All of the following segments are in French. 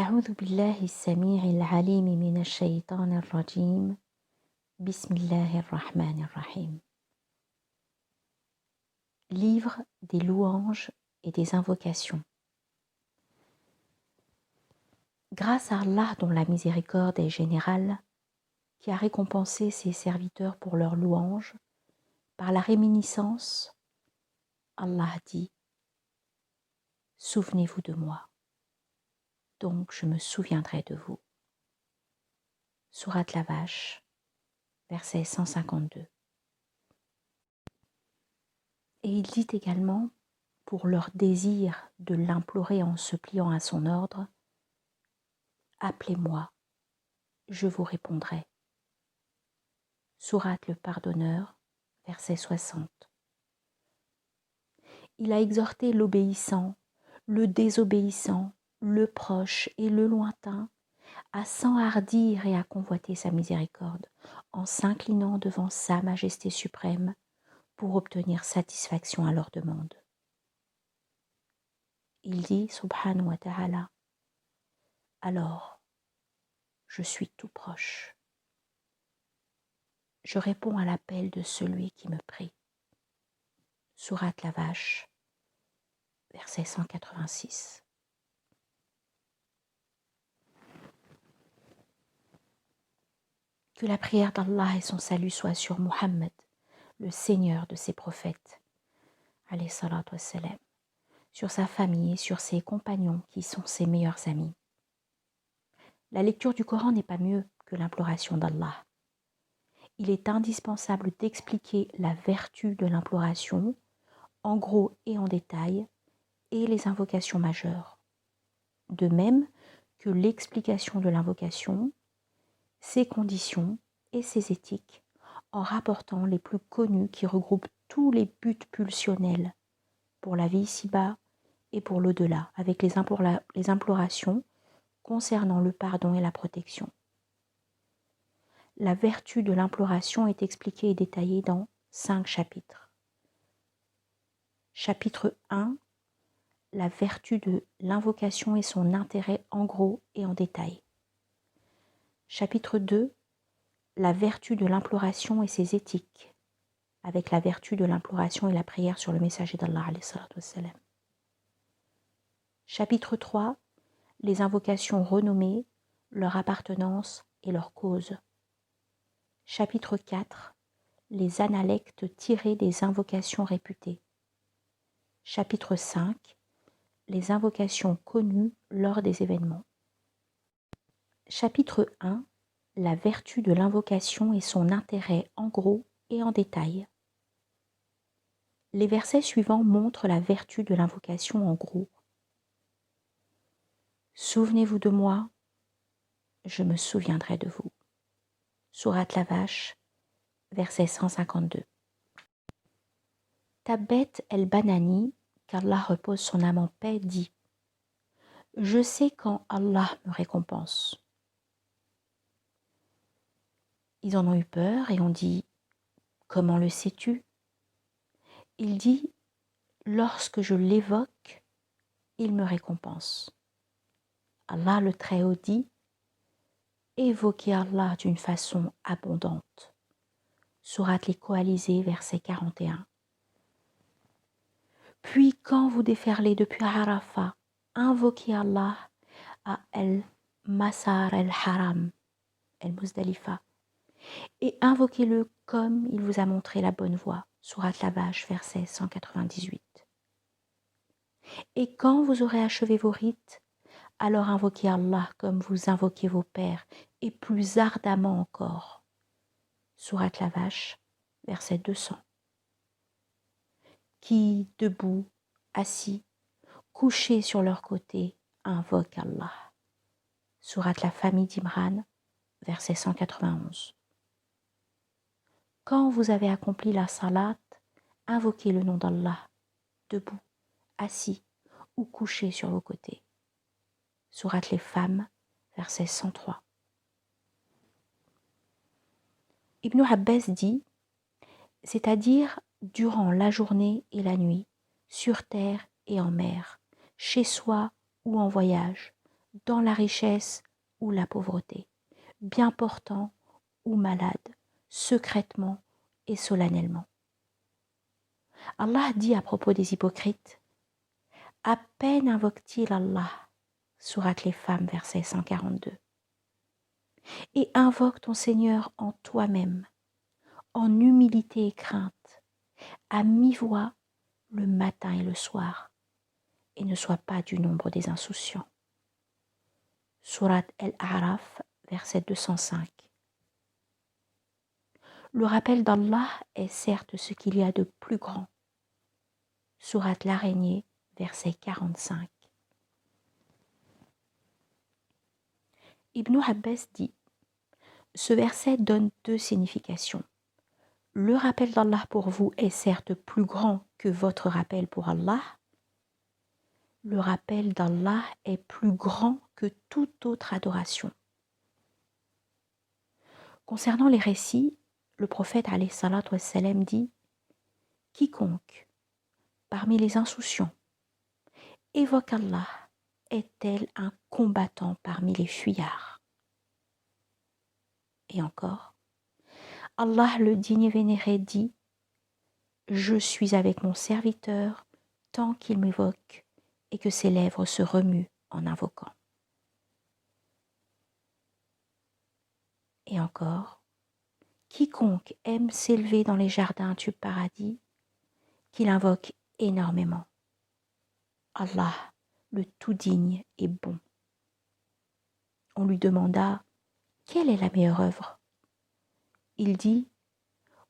أعوذ بالله السميع العليم من الشيطان الرجيم بسم الله الرحمن الرحيم. Livre des louanges et des invocations. Grâce à Allah dont la miséricorde est générale, qui a récompensé ses serviteurs pour leurs louanges, par la réminiscence, Allah dit « Souvenez-vous de moi, donc je me souviendrai de vous ». Sourate la Vache, verset 152. Et il dit également, pour leur désir de l'implorer en se pliant à son ordre, « Appelez-moi, je vous répondrai ». Sourate le Pardonneur, verset 60. Il a exhorté l'obéissant, le désobéissant, le proche et le lointain à s'enhardir et à convoiter sa miséricorde, en s'inclinant devant sa majesté suprême pour obtenir satisfaction à leurs demandes. Il dit, subhanahu wa ta'ala, « Alors, je suis tout proche. Je réponds à l'appel de celui qui me prie. » Sourate la Vache, verset 186. Que la prière d'Allah et son salut soient sur Muhammad, le Seigneur de ses prophètes, alayhi salatu wassalam, sur sa famille et sur ses compagnons qui sont ses meilleurs amis. La lecture du Coran n'est pas mieux que l'imploration d'Allah. Il est indispensable d'expliquer la vertu de l'imploration, en gros et en détail, et les invocations majeures. De même que l'explication de l'invocation, ses conditions et ses éthiques, en rapportant les plus connus qui regroupent tous les buts pulsionnels pour la vie ici-bas et pour l'au-delà, avec les implorations concernant le pardon et la protection. La vertu de l'imploration est expliquée et détaillée dans 5 chapitres. Chapitre 1, la vertu de l'invocation et son intérêt en gros et en détail. Chapitre 2, la vertu de l'imploration et ses éthiques, avec la vertu de l'imploration et la prière sur le messager d'Allah alayhi salatu wassalam. Chapitre 3, les invocations renommées, leur appartenance et leur cause. Chapitre 4, les analectes tirés des invocations réputées. Chapitre 5, les invocations connues lors des événements. Chapitre 1, la vertu de l'invocation et son intérêt en gros et en détail. Les versets suivants montrent la vertu de l'invocation en gros. Souvenez-vous de moi, je me souviendrai de vous. Sourate la Vache, verset 152. Tabet el-Banani, qu'Allah repose son âme en paix, dit « Je sais quand Allah me récompense. » Ils en ont eu peur et ont dit « Comment le sais-tu » Il dit « Lorsque je l'évoque, il me récompense. » Allah le Très-Haut dit « Évoquez Allah d'une façon abondante. » Sourate les Coalisés, verset 41. Puis quand vous déferlez depuis Arafat, invoquez Allah à El-Masar el-Haram, El-Muzdalifa, et invoquez-le comme il vous a montré la bonne voie. Sourate la Vache, verset 198. Et quand vous aurez achevé vos rites, alors invoquez Allah comme vous invoquez vos pères, et plus ardemment encore. Sourate la Vache, verset 200. Qui, debout, assis, couchés sur leur côté, invoquent Allah. Sourate la famille d'Imran, verset 191. Quand vous avez accompli la salat, invoquez le nom d'Allah, debout, assis ou couchés sur vos côtés. Sourate les femmes, verset 103. Ibn Abbas dit, c'est-à-dire durant la journée et la nuit, sur terre et en mer, chez soi ou en voyage, dans la richesse ou la pauvreté, bien portant ou malade, secrètement et solennellement. Allah dit à propos des hypocrites, à peine invoque-t-il Allah, sourate les femmes, verset 142, et invoque ton Seigneur en toi-même, en humilité et crainte, à mi-voix le matin et le soir, et ne sois pas du nombre des insouciants. Sourate Al-A'raf, verset 205. Le rappel d'Allah est certes ce qu'il y a de plus grand. Sourate l'Araignée, verset 45. Ibn Abbas dit, ce verset donne deux significations. Le rappel d'Allah pour vous est certes plus grand que votre rappel pour Allah. Le rappel d'Allah est plus grand que toute autre adoration. Concernant les récits, le prophète alayhi salatu wassalam dit « Quiconque, parmi les insouciants, évoque Allah est tel un combattant parmi les fuyards. » Et encore, Allah le digne et vénéré dit « Je suis avec mon serviteur tant qu'il m'évoque et que ses lèvres se remuent en invoquant. » Et encore, quiconque aime s'élever dans les jardins du paradis, qu'il invoque énormément. Allah, le tout digne et bon. On lui demanda, quelle est la meilleure œuvre? Il dit,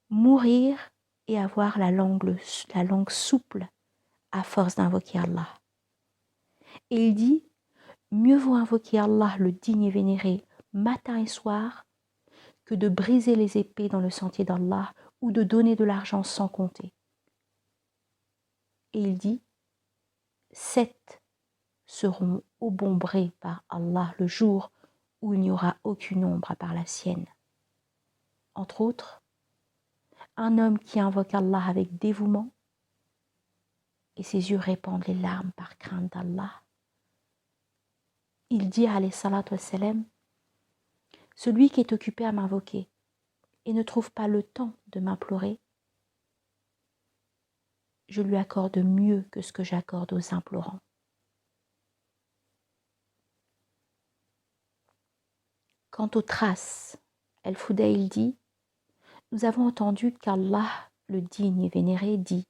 mourir et avoir la langue souple à force d'invoquer Allah. Et il dit, mieux vaut invoquer Allah le digne et vénéré matin et soir que de briser les épées dans le sentier d'Allah ou de donner de l'argent sans compter. Et il dit, 7 seront obombrés par Allah le jour où il n'y aura aucune ombre à part la sienne. Entre autres, un homme qui invoque Allah avec dévouement et ses yeux répandent les larmes par crainte d'Allah. Il dit alayhi salatu wassalam, celui qui est occupé à m'invoquer et ne trouve pas le temps de m'implorer, je lui accorde mieux que ce que j'accorde aux implorants. Quant aux traces, El-Fudayl dit, nous avons entendu qu'Allah, le digne et vénéré, dit,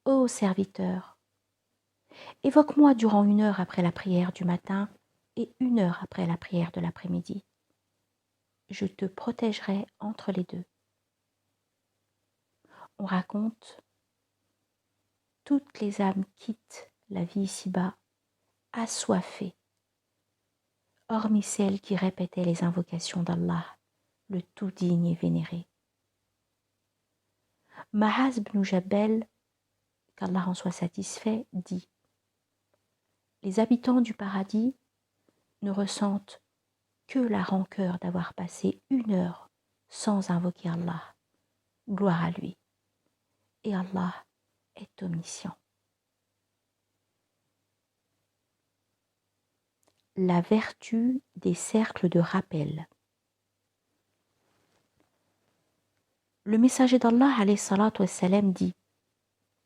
ô serviteur, évoque-moi durant 1 heure après la prière du matin et 1 heure après la prière de l'après-midi. Je te protégerai entre les deux. On raconte, toutes les âmes quittent la vie ici-bas, assoiffées, hormis celles qui répétaient les invocations d'Allah, le tout digne et vénéré. Ma'az ibn Jabal, qu'Allah en soit satisfait, dit, les habitants du paradis ne ressentent que la rancœur d'avoir passé 1 heure sans invoquer Allah. Gloire à lui. Et Allah est omniscient. La vertu des cercles de rappel. Le messager d'Allah alayhi salatu wassalam dit,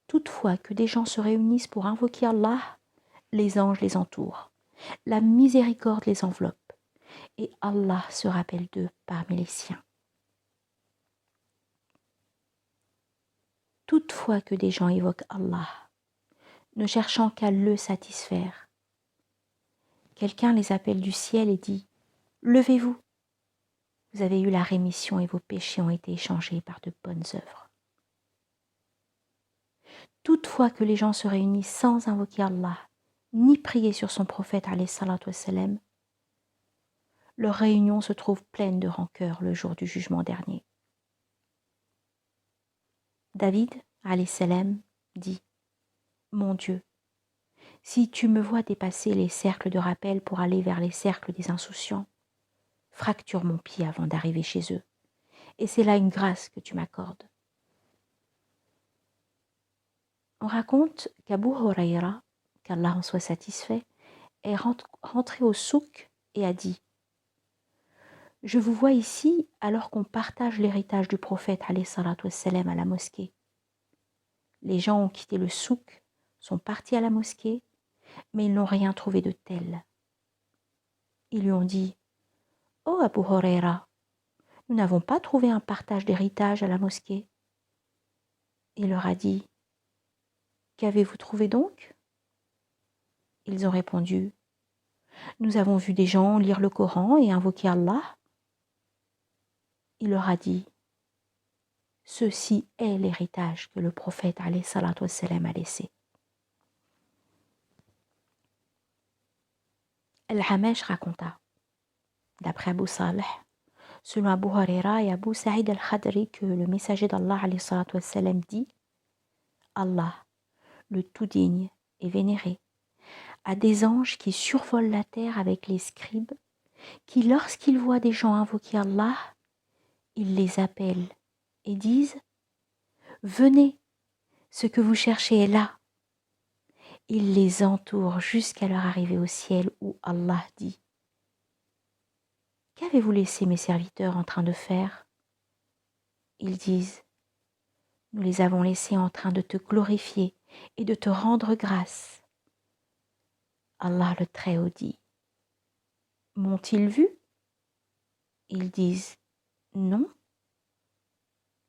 toutefois que des gens se réunissent pour invoquer Allah, les anges les entourent, la miséricorde les enveloppe, et Allah se rappelle d'eux parmi les siens. Toutefois que des gens évoquent Allah, ne cherchant qu'à le satisfaire, quelqu'un les appelle du ciel et dit « Levez-vous, vous avez eu la rémission et vos péchés ont été échangés par de bonnes œuvres. » Toutefois que les gens se réunissent sans invoquer Allah, ni prier sur son prophète alayhi salatu wassalam, leur réunion se trouve pleine de rancœur le jour du jugement dernier. David, alayhi salam, dit « Mon Dieu, si tu me vois dépasser les cercles de rappel pour aller vers les cercles des insouciants, fracture mon pied avant d'arriver chez eux, et c'est là une grâce que tu m'accordes. » On raconte qu'Abu Huraïra, qu'Allah en soit satisfait, est rentré au souk et a dit: je vous vois ici alors qu'on partage l'héritage du prophète alayhi salatu wassalam à la mosquée. Les gens ont quitté le souk, sont partis à la mosquée, mais ils n'ont rien trouvé de tel. Ils lui ont dit: oh Abu Huraira, nous n'avons pas trouvé un partage d'héritage à la mosquée. Il leur a dit: qu'avez-vous trouvé donc? Ils ont répondu: nous avons vu des gens lire le Coran et invoquer Allah. Il leur a dit: ceci est l'héritage que le prophète alayhi salatu wassalam a laissé. Al-Hamash raconta, d'après Abu Salih, selon Abu Huraira et Abu Sa'id al-Khadri, que le messager d'Allah alayhi salatu wassalam dit: Allah, le tout digne et vénéré, a des anges qui survolent la terre avec les scribes, qui lorsqu'ils voient des gens invoquer Allah, ils les appellent et disent: venez, ce que vous cherchez est là. Ils les entourent jusqu'à leur arrivée au ciel où Allah dit: qu'avez-vous laissé mes serviteurs en train de faire? Ils disent: nous les avons laissés en train de te glorifier et de te rendre grâce. Allah le Très-Haut dit: m'ont-ils vu? Ils disent: non.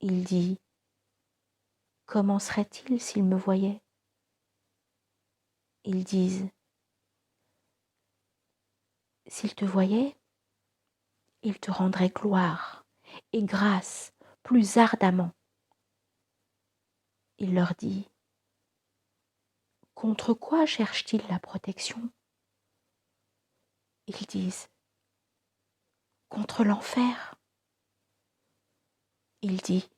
Il dit: comment serait-il s'ils me voyaient? Ils disent: s'ils te voyaient, ils te rendraient gloire et grâce plus ardemment. Il leur dit: contre quoi cherchent-ils la protection? Ils disent: contre l'enfer. Il dit: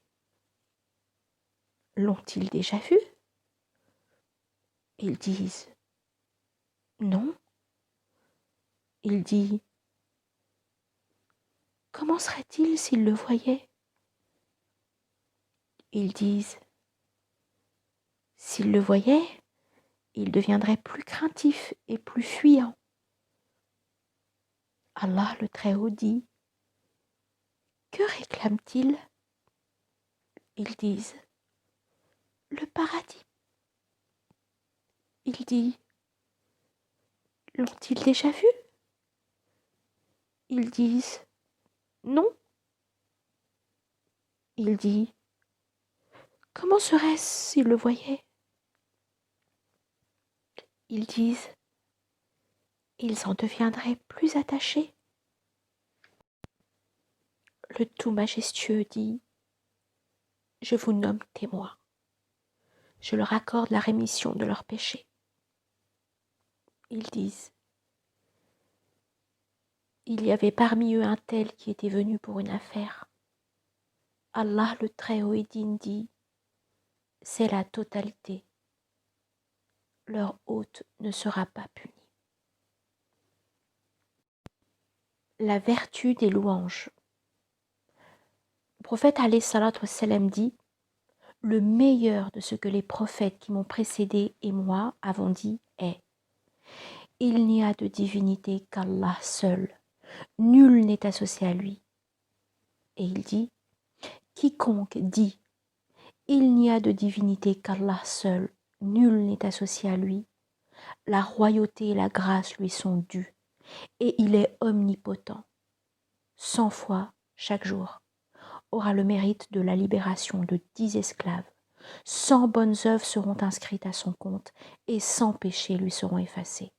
l'ont-ils déjà vu? Ils disent: non. Il dit: comment serait-il s'ils le voyaient? Ils disent: s'ils le voyaient, il deviendrait plus craintif et plus fuyant. Allah le Très-Haut dit: que réclament-ils? Ils disent: le paradis. Il dit: l'ont-ils déjà vu? Ils disent: non. Il dit: comment serait-ce s'ils le voyaient? Ils disent: ils en deviendraient plus attachés. Le tout majestueux dit: je vous nomme témoin. Je leur accorde la rémission de leurs péchés. Ils disent: il y avait parmi eux un tel qui était venu pour une affaire. Allah le Très-Haut et digne dit: c'est la totalité. Leur hôte ne sera pas puni. La vertu des louanges. Le prophète alayhi salatu wassalam dit: le meilleur de ce que les prophètes qui m'ont précédé et moi avons dit est: il n'y a de divinité qu'Allah seul, nul n'est associé à lui. Et il dit: quiconque dit il n'y a de divinité qu'Allah seul, nul n'est associé à lui, la royauté et la grâce lui sont dues, et il est omnipotent. 100 fois chaque jour aura le mérite de la libération de 10 esclaves. 100 bonnes œuvres seront inscrites à son compte, et 100 péchés lui seront effacés.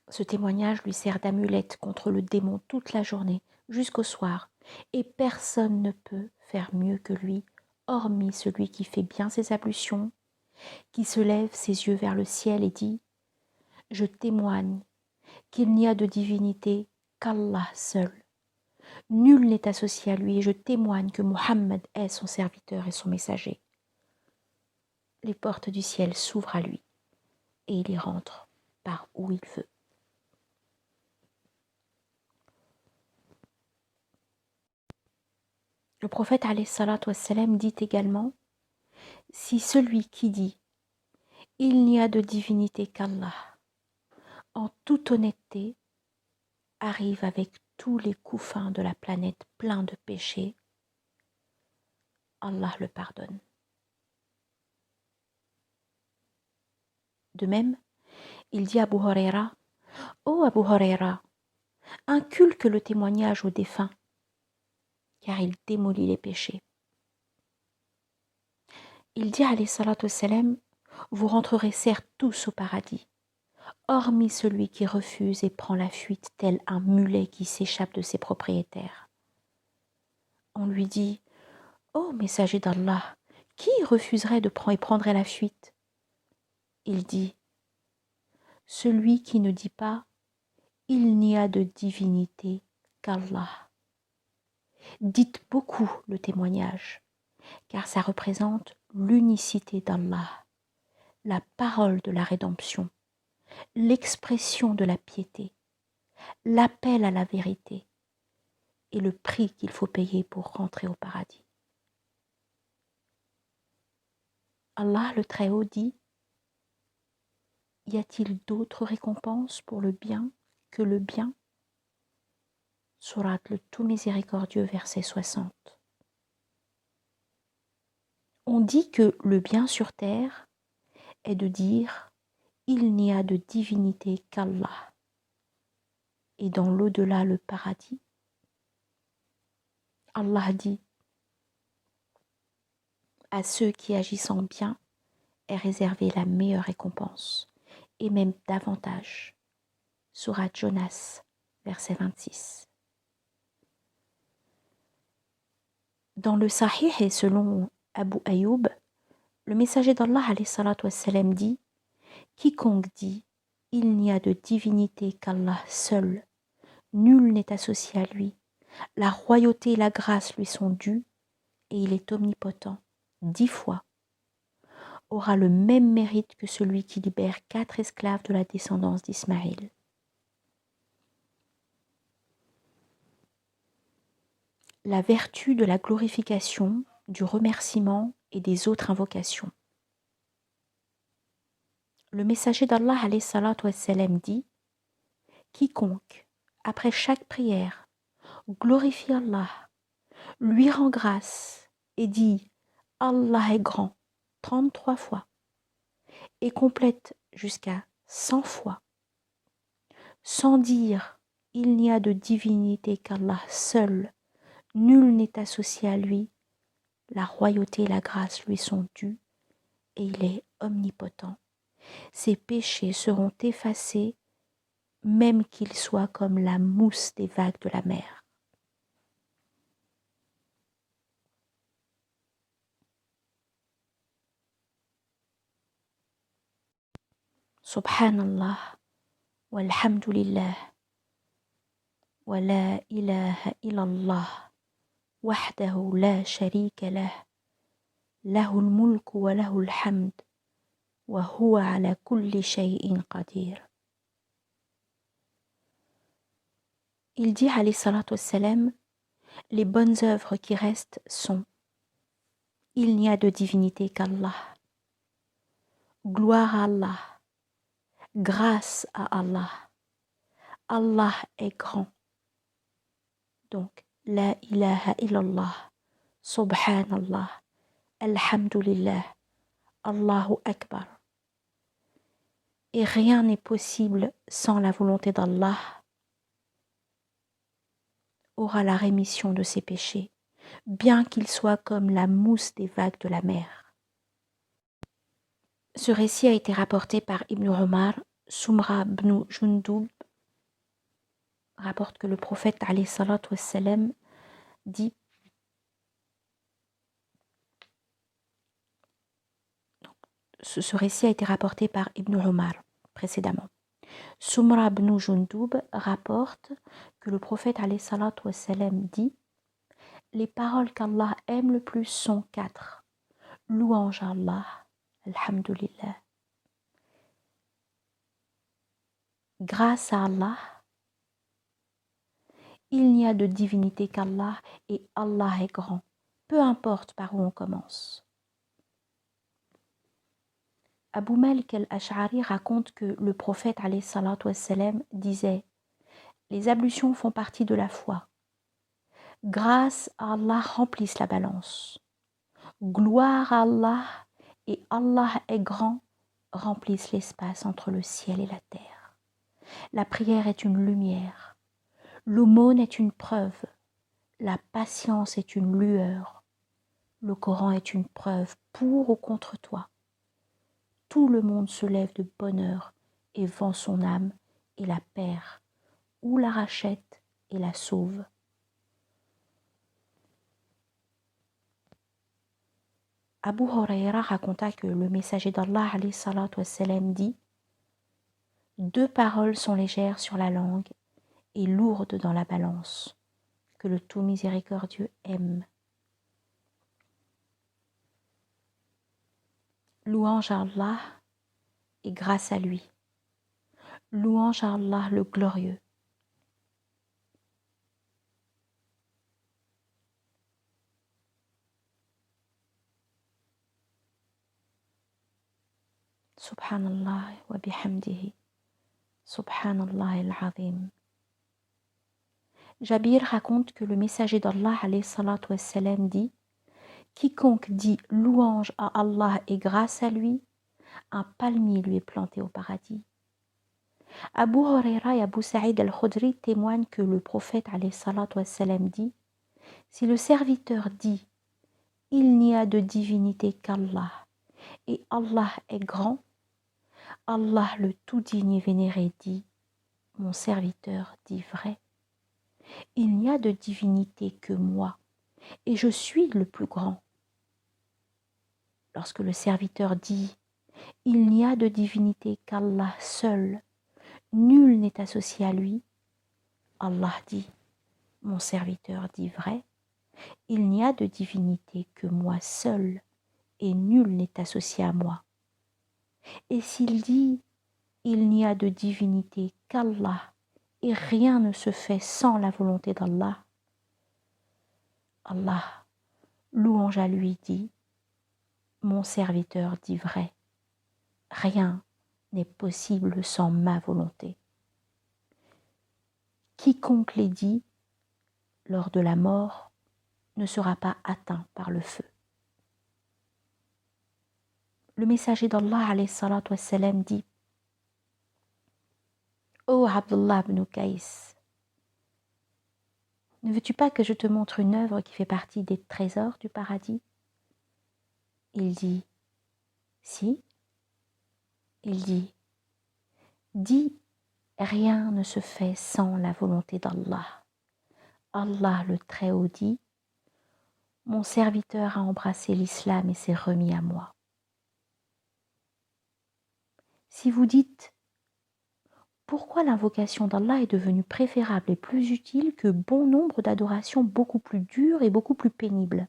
Ce témoignage lui sert d'amulette contre le démon toute la journée, jusqu'au soir, et personne ne peut faire mieux que lui, hormis celui qui fait bien ses ablutions, qui se lève ses yeux vers le ciel et dit: je témoigne qu'il n'y a de divinité qu'Allah seul. Nul n'est associé à lui, et je témoigne que Muhammad est son serviteur et son messager. Les portes du ciel s'ouvrent à lui, et il y rentre par où il veut. Le prophète alayhi salatu wassalam dit également, si celui qui dit « Il n'y a de divinité qu'Allah » en toute honnêteté arrive avec tous les couffins de la planète pleins de péchés, Allah le pardonne. De même, il dit à Abu Huraira, « Ô Abu Huraira, inculque le témoignage aux défunts, car il démolit les péchés. » Il dit alayhi salatu wassalam, « Vous rentrerez certes tous au paradis, hormis celui qui refuse et prend la fuite tel un mulet qui s'échappe de ses propriétaires. » On lui dit, « Ô messager d'Allah, qui refuserait de prendre et prendrait la fuite ?» Il dit, « Celui qui ne dit pas, il n'y a de divinité qu'Allah. » Dites beaucoup le témoignage, car ça représente l'unicité d'Allah, la parole de la rédemption, l'expression de la piété, l'appel à la vérité et le prix qu'il faut payer pour rentrer au paradis. Allah le Très-Haut dit, y a-t-il d'autres récompenses pour le bien que le bien? Sourate le Tout Miséricordieux, verset 60. On dit que le bien sur terre est de dire « Il n'y a de divinité qu'Allah » et dans l'au-delà le paradis. Allah dit « À ceux qui agissent en bien est réservée la meilleure récompense et même davantage. » Sourate Jonas, verset 26. Dans le Sahih et selon Abu Ayyub, le messager d'Allah alayhi salatu wassalam dit « Quiconque dit « Il n'y a de divinité qu'Allah seul, nul n'est associé à lui, la royauté et la grâce lui sont dues, et il est omnipotent, 10 fois, aura le même mérite que celui qui libère 4 esclaves de la descendance d'Ismaïl. » La vertu de la glorification, du remerciement et des autres invocations. Le messager d'Allah alayhi salatu wassalam dit « Quiconque, après chaque prière, glorifie Allah, lui rend grâce et dit « Allah est grand » 33 fois et complète jusqu'à 100 fois, sans dire « Il n'y a de divinité qu'Allah seul, nul n'est associé à lui, la royauté et la grâce lui sont dues, et il est omnipotent. Ses péchés seront effacés, même qu'ils soient comme la mousse des vagues de la mer. » Subhanallah, walhamdulillah, wa la ilaha illallah, wahdahu la sharika lah, lahul mulku wa lahul hamd, wa huwa ala kulli shay'in qadir. Il dit alayhi salatu wassalam, les bonnes œuvres qui restent sont « Il n'y a de divinité qu'Allah, gloire à Allah, grâce à Allah, Allah est grand. » Donc, la ilaha illallah, subhanallah, alhamdulillah, Allahu akbar. Et rien n'est possible sans la volonté d'Allah, aura la rémission de ses péchés, bien qu'il soit comme la mousse des vagues de la mer. Ce récit a été rapporté par Ibn Omar. Sumra ibn Jundub rapporte que le prophète alayhi salatu wassalam dit ce récit a été rapporté par Ibn Omar précédemment. Sumra ibn Jundub rapporte que le prophète alayhi salatu wassalam dit « Les paroles qu'Allah aime le plus sont 4. Louange à Allah, alhamdulillah. Grâce à Allah, il n'y a de divinité qu'Allah et Allah est grand. peu importe par où on commence. Abu Malik al-Ash'ari raconte que le prophète alayhi salatu wassalam disait « Les ablutions font partie de la foi. Grâce à Allah remplissent la balance. Gloire à Allah et Allah est grand remplissent l'espace entre le ciel et la terre. La prière est une lumière. L'aumône est une preuve. La patience est une lueur. Le Coran est une preuve pour ou contre toi. Tout le monde se lève de bonne heure et vend son âme et la perd, ou la rachète et la sauve. » Abu Huraira raconta que le messager d'Allah alayhi salatu wassalam dit « Deux paroles sont légères sur la langue et lourdes dans la balance, que le tout miséricordieux aime. Louange à Allah et grâce à lui. Louange à Allah le glorieux. Subhanallah wa bihamdihi. Subhanallah al-azim. Jabir raconte que le messager d'Allah alayhi salatu wassalam dit « Quiconque dit louange à Allah et grâce à lui, un palmier lui est planté au paradis. » Abu Huraira et Abu Sa'id al-Khudri témoignent que le prophète alayhi salatu wassalam dit « Si le serviteur dit « Il n'y a de divinité qu'Allah et Allah est grand », Allah le tout digne et vénéré dit « Mon serviteur dit vrai. Il n'y a de divinité que moi et je suis le plus grand. » Lorsque le serviteur dit « Il n'y a de divinité qu'Allah seul, nul n'est associé à lui », Allah dit « Mon serviteur dit vrai. Il n'y a de divinité que moi seul et nul n'est associé à moi. » Et s'il dit « Il n'y a de divinité qu'Allah et rien ne se fait sans la volonté d'Allah », Allah, louange à lui, dit « Mon serviteur dit vrai. Rien n'est possible sans ma volonté. » Quiconque les dit, lors de la mort, ne sera pas atteint par le feu. Le messager d'Allah alayhi salatu wassalam dit « Ô Abdullah ibn Qays, ne veux-tu pas que je te montre une œuvre qui fait partie des trésors du paradis ?» Il dit « Si. » Il dit « Dis, rien ne se fait sans la volonté d'Allah. Allah le Très-Haut dit « Mon serviteur a embrassé l'islam et s'est remis à moi. » Si vous dites « Pourquoi l'invocation d'Allah est devenue préférable et plus utile que bon nombre d'adorations beaucoup plus dures et beaucoup plus pénibles ?»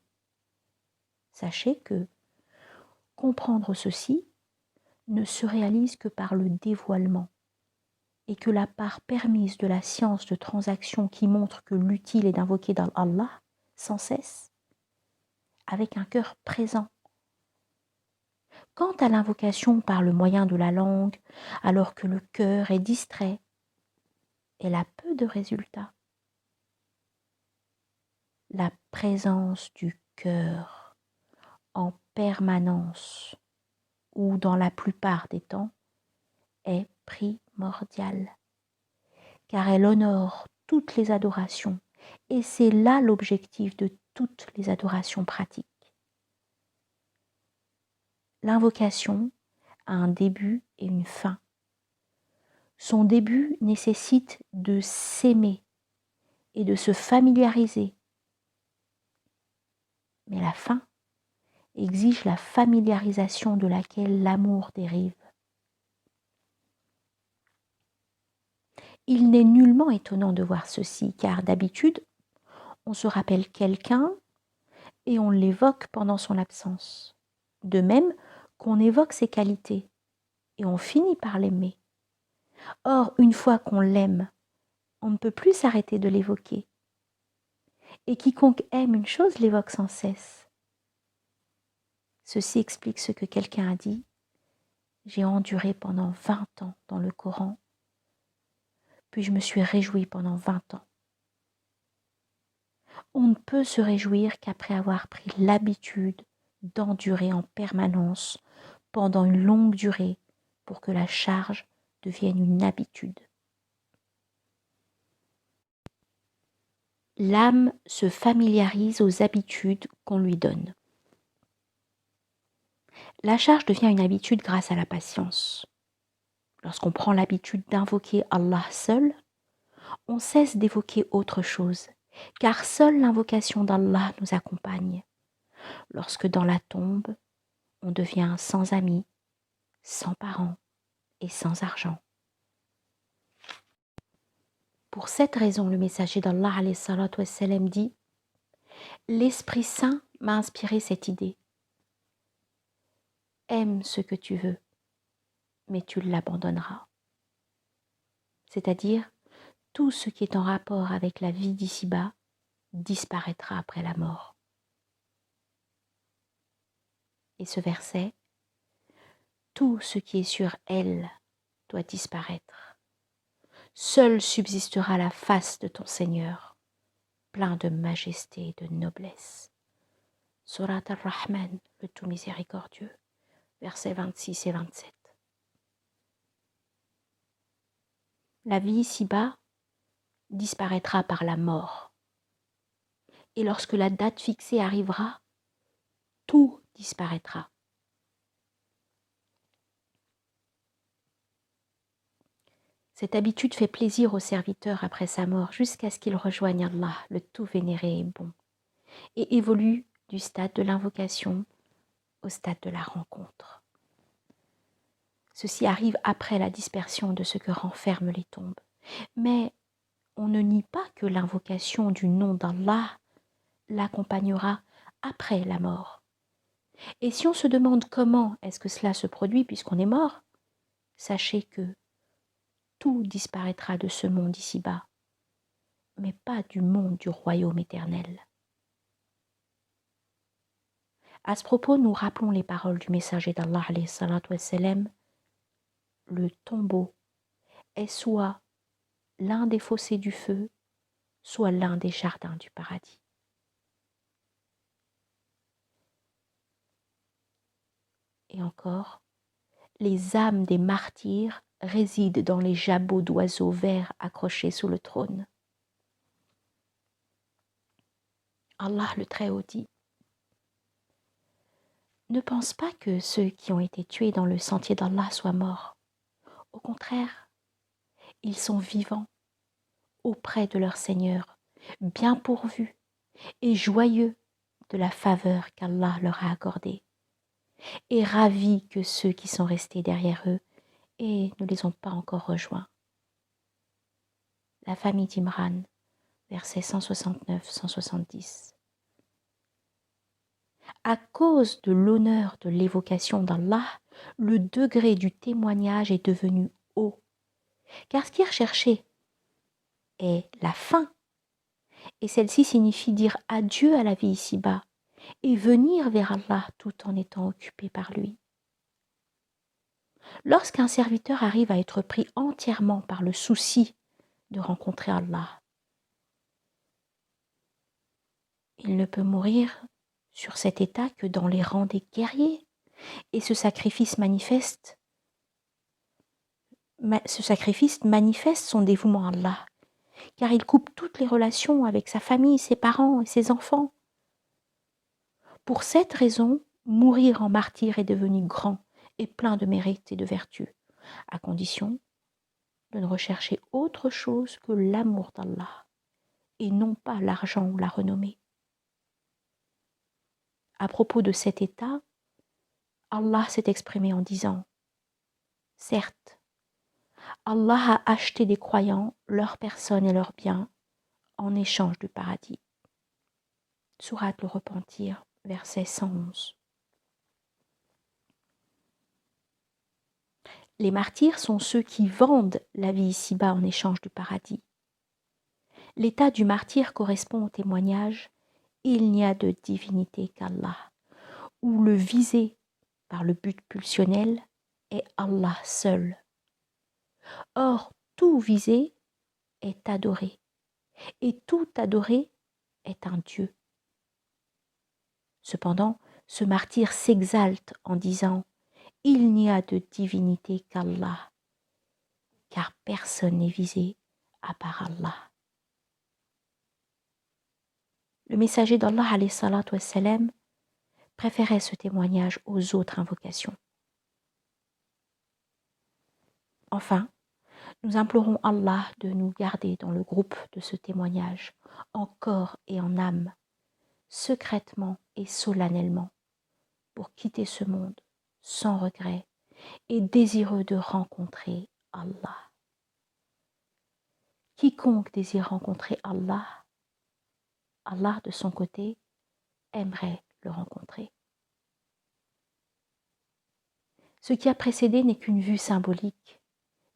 Sachez que comprendre ceci ne se réalise que par le dévoilement et que la part permise de la science de transaction qui montre que l'utile est d'invoquer Allah sans cesse, avec un cœur présent. Quant à l'invocation par le moyen de la langue, alors que le cœur est distrait, elle a peu de résultats. La présence du cœur en permanence, ou dans la plupart des temps, est primordiale, car elle honore toutes les adorations, et c'est là l'objectif de toutes les adorations pratiques. L'invocation a un début et une fin. Son début nécessite de s'aimer et de se familiariser, mais la fin exige la familiarisation de laquelle l'amour dérive. Il n'est nullement étonnant de voir ceci, car d'habitude, on se rappelle quelqu'un et on l'évoque pendant son absence. De même qu'on évoque ses qualités et on finit par l'aimer. Or, une fois qu'on l'aime, on ne peut plus s'arrêter de l'évoquer. et quiconque aime une chose l'évoque sans cesse. Ceci explique ce que quelqu'un a dit. J'ai enduré pendant 20 ans dans le Coran, puis je me suis réjoui pendant 20 ans. On ne peut se réjouir qu'après avoir pris l'habitude d'endurer en permanence pendant une longue durée pour que la charge devienne une habitude. L'âme se familiarise aux habitudes qu'on lui donne. La charge devient une habitude grâce à la patience. Lorsqu'on prend l'habitude d'invoquer Allah seul, on cesse d'évoquer autre chose, car seule l'invocation d'Allah nous accompagne. Lorsque dans la tombe, on devient sans amis, sans parents et sans argent. Pour cette raison, le messager d'Allah alayhi salatu wassalam dit « L'Esprit Saint m'a inspiré cette idée. Aime ce que tu veux, mais tu l'abandonneras. » C'est-à-dire, tout ce qui est en rapport avec la vie d'ici-bas disparaîtra après la mort. Et ce verset, tout ce qui est sur elle doit disparaître. Seule subsistera la face de ton Seigneur, plein de majesté et de noblesse. Surat Ar-Rahman, le tout miséricordieux, versets 26 et 27. La vie ici-bas disparaîtra par la mort. Et lorsque la date fixée arrivera, tout disparaîtra. Cette habitude fait plaisir au serviteur après sa mort jusqu'à ce qu'il rejoigne Allah, le tout vénéré et bon, et évolue du stade de l'invocation au stade de la rencontre. Ceci arrive après la dispersion de ce que renferment les tombes. Mais on ne nie pas que l'invocation du nom d'Allah l'accompagnera après la mort. Et si on se demande comment est-ce que cela se produit puisqu'on est mort, sachez que tout disparaîtra de ce monde ici-bas, mais pas du monde du royaume éternel. À ce propos, nous rappelons les paroles du messager d'Allah alayhi salatu wassalam. Le tombeau est soit l'un des fossés du feu, soit l'un des jardins du paradis. Et encore, les âmes des martyrs résident dans les jabots d'oiseaux verts accrochés sous le trône. Allah le Très-Haut dit : ne pense pas que ceux qui ont été tués dans le sentier d'Allah soient morts. Au contraire, ils sont vivants auprès de leur Seigneur, bien pourvus et joyeux de la faveur qu'Allah leur a accordée, et ravis que ceux qui sont restés derrière eux et ne les ont pas encore rejoints. La famille d'Imran, versets 169-170. À cause de l'honneur de l'évocation d'Allah, le degré du témoignage est devenu haut, car ce qui est recherché est la fin, et celle-ci signifie dire adieu à la vie ici-bas et venir vers Allah tout en étant occupé par lui. Lorsqu'un serviteur arrive à être pris entièrement par le souci de rencontrer Allah, il ne peut mourir sur cet état que dans les rangs des guerriers, et ce sacrifice manifeste son dévouement à Allah, car il coupe toutes les relations avec sa famille, ses parents et ses enfants. Pour cette raison, mourir en martyr est devenu grand et plein de mérites et de vertus, à condition de ne rechercher autre chose que l'amour d'Allah, et non pas l'argent ou la renommée. À propos de cet état, Allah s'est exprimé en disant : certes, Allah a acheté des croyants, leurs personnes et leurs biens, en échange du paradis. Sourate le Repentir, verset 111. Les martyrs sont ceux qui vendent la vie ici-bas en échange du paradis. L'état du martyr correspond au témoignage « Il n'y a de divinité qu'Allah » où le visé par le but pulsionnel est Allah seul. Or, tout visé est adoré, et tout adoré est un Dieu. Cependant, ce martyr s'exalte en disant « Il n'y a de divinité qu'Allah » car personne n'est visé à part Allah. Le messager d'Allah alayhi salatu wassalam préférait ce témoignage aux autres invocations. Enfin, nous implorons Allah de nous garder dans le groupe de ce témoignage, en corps et en âme, secrètement et solennellement, pour quitter ce monde sans regret et désireux de rencontrer Allah. Quiconque désire rencontrer Allah, Allah de son côté aimerait le rencontrer. Ce qui a précédé n'est qu'une vue symbolique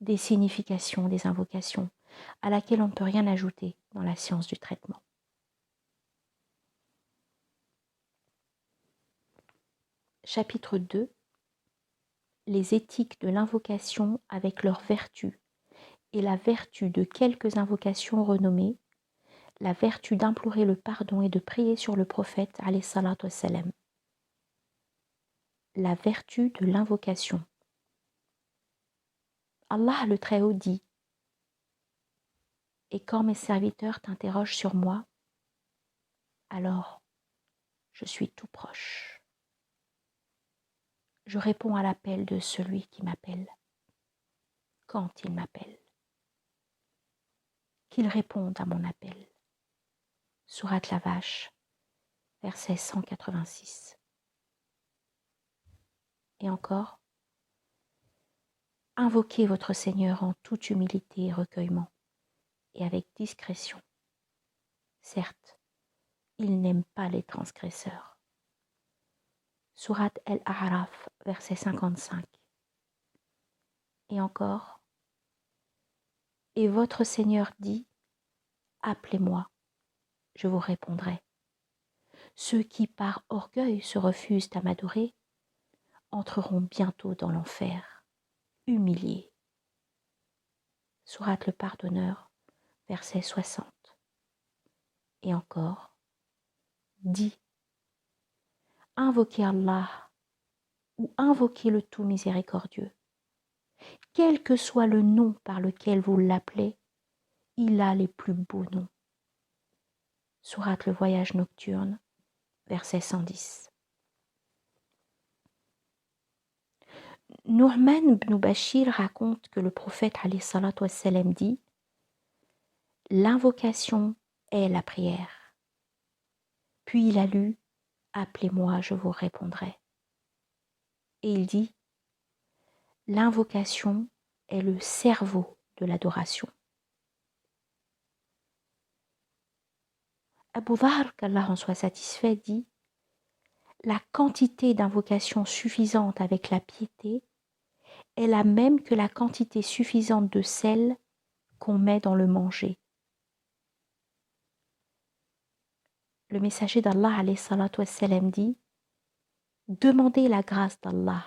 des significations des invocations, à laquelle on ne peut rien ajouter dans la science du traitement. Chapitre 2. Les éthiques de l'invocation avec leurs vertus et la vertu de quelques invocations renommées, la vertu d'implorer le pardon et de prier sur le prophète alayhi salatu wassalam. La vertu de l'invocation. Allah le Très-Haut dit « Et quand mes serviteurs t'interrogent sur moi, alors je suis tout proche. Je réponds à l'appel de celui qui m'appelle, quand il m'appelle. Qu'il réponde à mon appel. » Sourate la Vache, verset 186. Et encore, invoquez votre Seigneur en toute humilité et recueillement, et avec discrétion. Certes, il n'aime pas les transgresseurs. Sourate Al-A'raf, verset 55. Et encore, et votre Seigneur dit, appelez-moi, je vous répondrai. Ceux qui par orgueil se refusent à m'adorer entreront bientôt dans l'enfer, humiliés. Sourate le Pardonneur, verset 60. Et encore, dis, invoquez Allah ou invoquez le tout miséricordieux. Quel que soit le nom par lequel vous l'appelez, il a les plus beaux noms. Sourate le Voyage nocturne, verset 110. Nu'man ibn Bashir raconte que le prophète alayhi salatu wassalam dit « L'invocation est la prière. » Puis il a lu « Appelez-moi, je vous répondrai. » Et il dit « L'invocation est le cerveau de l'adoration. » Abu Dharr, qu'Allah en soit satisfait, dit « La quantité d'invocations suffisante avec la piété est la même que la quantité suffisante de sel qu'on met dans le manger. » Le messager d'Allah alayhi salatu wassalam dit « Demandez la grâce d'Allah,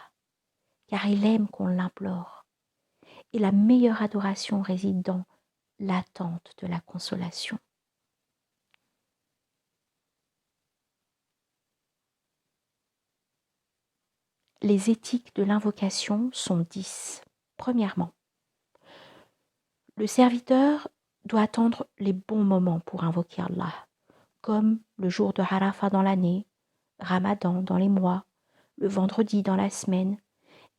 car il aime qu'on l'implore, et la meilleure adoration réside dans l'attente de la consolation. » Les éthiques de l'invocation sont 10. Premièrement, le serviteur doit attendre les bons moments pour invoquer Allah, comme le jour de Arafat dans l'année, Ramadan dans les mois, le vendredi dans la semaine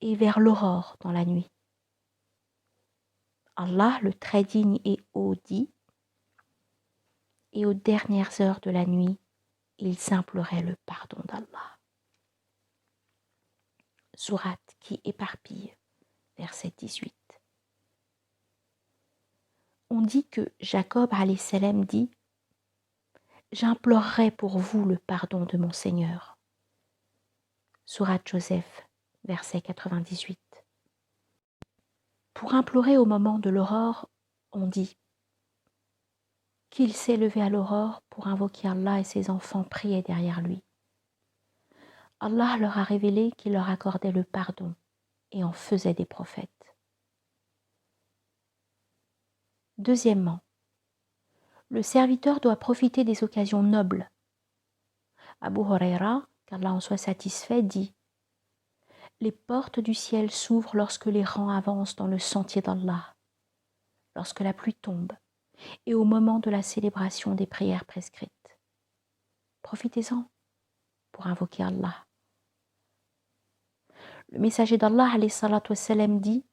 et vers l'aurore dans la nuit. Allah, le très digne et haut, dit « Et aux dernières heures de la nuit, ils imploraient le pardon d'Allah. » Sourate qui éparpille, verset 18. On dit que Jacob alayhi salam dit « J'implorerai pour vous le pardon de mon Seigneur. » Sourate Joseph, verset 98. Pour implorer au moment de l'aurore, on dit qu'il s'est levé à l'aurore pour invoquer Allah et ses enfants priaient derrière lui. Allah leur a révélé qu'il leur accordait le pardon et en faisait des prophètes. Deuxièmement, le serviteur doit profiter des occasions nobles. Abu Huraira, qu'Allah en soit satisfait, dit « Les portes du ciel s'ouvrent lorsque les rangs avancent dans le sentier d'Allah, lorsque la pluie tombe et au moment de la célébration des prières prescrites. Profitez-en pour invoquer Allah. » Le messager d'Allah alayhi salatu wassalam dit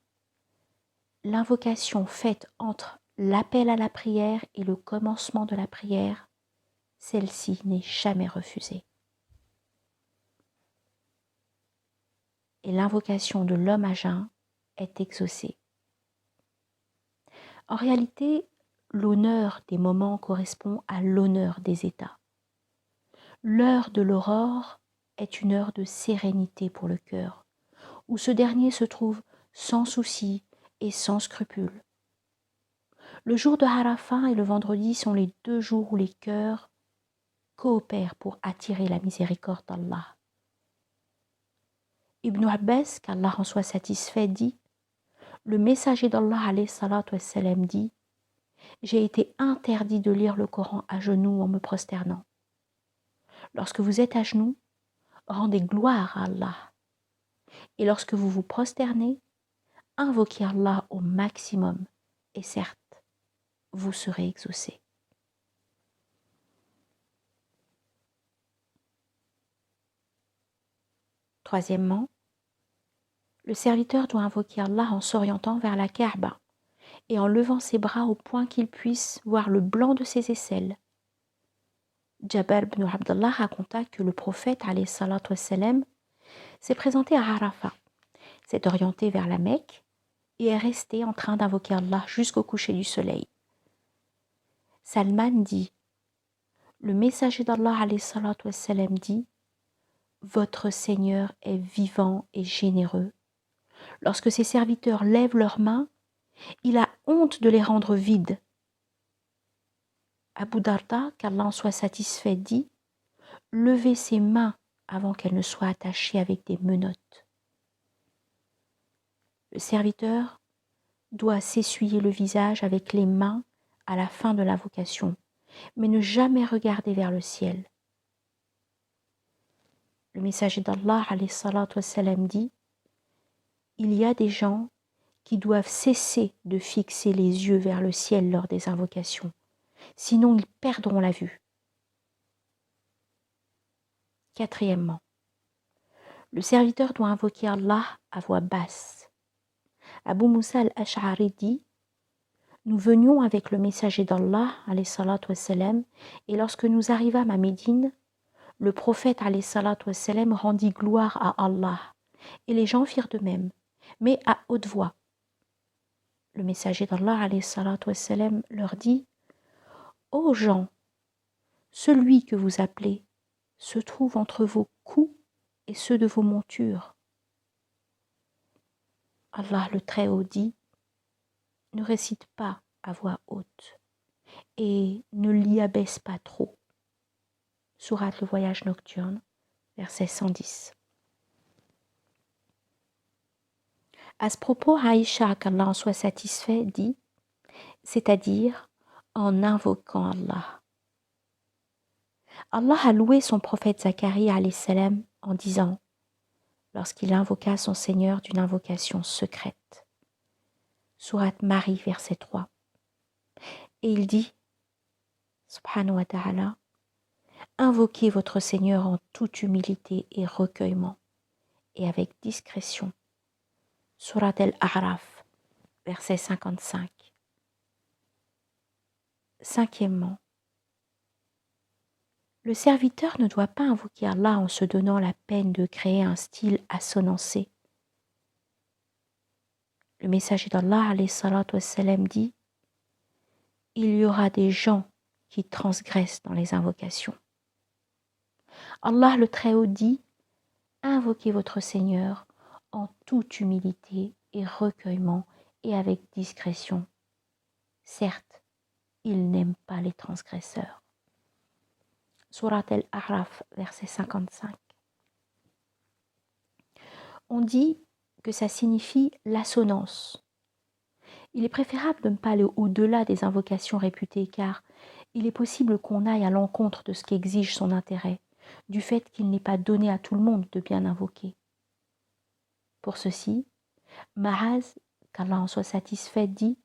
« L'invocation faite entre l'appel à la prière et le commencement de la prière, celle-ci n'est jamais refusée. Et l'invocation de l'homme à jeun est exaucée. » En réalité, l'honneur des moments correspond à l'honneur des états. L'heure de l'aurore est une heure de sérénité pour le cœur, où ce dernier se trouve sans souci et sans scrupule. Le jour de Arafat et le vendredi sont les 2 jours où les cœurs coopèrent pour attirer la miséricorde d'Allah. Ibn Abbas, qu'Allah en soit satisfait, dit « Le messager d'Allah alayhi salatu wassalam dit « J'ai été interdit de lire le Coran à genoux en me prosternant. Lorsque vous êtes à genoux, rendez gloire à Allah. Et lorsque vous vous prosternez, invoquez Allah au maximum, et certes, vous serez exaucé. » Troisièmement, le serviteur doit invoquer Allah en s'orientant vers la Kaaba et en levant ses bras au point qu'il puisse voir le blanc de ses aisselles. Jabir ibn Abdullah raconta que le prophète alayhi salatu wassalam s'est présenté à Arafat, s'est orienté vers la Mecque et est resté en train d'invoquer Allah jusqu'au coucher du soleil. Salman dit, le messager d'Allah alayhi salatu wassalam dit, votre Seigneur est vivant et généreux. Lorsque ses serviteurs lèvent leurs mains, il a honte de les rendre vides. Abu Darda, qu'Allah en soit satisfait, dit « Levez ses mains avant qu'elles ne soient attachées avec des menottes. » Le serviteur doit s'essuyer le visage avec les mains à la fin de l'invocation, mais ne jamais regarder vers le ciel. Le messager d'Allah alayhi salatu wassalam dit « Il y a des gens qui doivent cesser de fixer les yeux vers le ciel lors des invocations, sinon ils perdront la vue. » Quatrièmement, le serviteur doit invoquer Allah à voix basse. Abu Musa al-Ash'ari dit « Nous venions avec le messager d'Allah, alayhi salatu wassalam, et lorsque nous arrivâmes à Médine, le prophète, alayhi salatu wassalam, rendit gloire à Allah, et les gens firent de même, mais à haute voix. Le messager d'Allah, alayhi salatu wassalam, leur dit « Ô gens, celui que vous appelez se trouve entre vos coups et ceux de vos montures. » Allah le Très-Haut dit « Ne récite pas à voix haute et ne l'y abaisse pas trop. » Sourate le voyage nocturne, verset 110. À ce propos, Aïcha, qu'Allah en soit satisfait, dit « c'est-à-dire en invoquant Allah. » Allah a loué son prophète Zacharie alayhi salam en disant, lorsqu'il invoqua son Seigneur d'une invocation secrète. Sourate Marie, verset 3. Et il dit, subhanahu wa ta'ala, invoquez votre Seigneur en toute humilité et recueillement, et avec discrétion. Sourate Al-A'raf, verset 55. Cinquièmement, le serviteur ne doit pas invoquer Allah en se donnant la peine de créer un style assonancé. Le messager d'Allah, alayhi salatu wassalam, dit « Il y aura des gens qui transgressent dans les invocations. » Allah le Très-Haut dit « Invoquez votre Seigneur en toute humilité et recueillement et avec discrétion. Certes, il n'aime pas les transgresseurs. Surat Al-A'raf, verset 55. On dit que ça signifie l'assonance. Il est préférable de ne pas aller au-delà des invocations réputées car il est possible qu'on aille à l'encontre de ce qu'exige son intérêt, du fait qu'il n'est pas donné à tout le monde de bien invoquer. Pour ceci, Ma'az, qu'Allah en soit satisfait, dit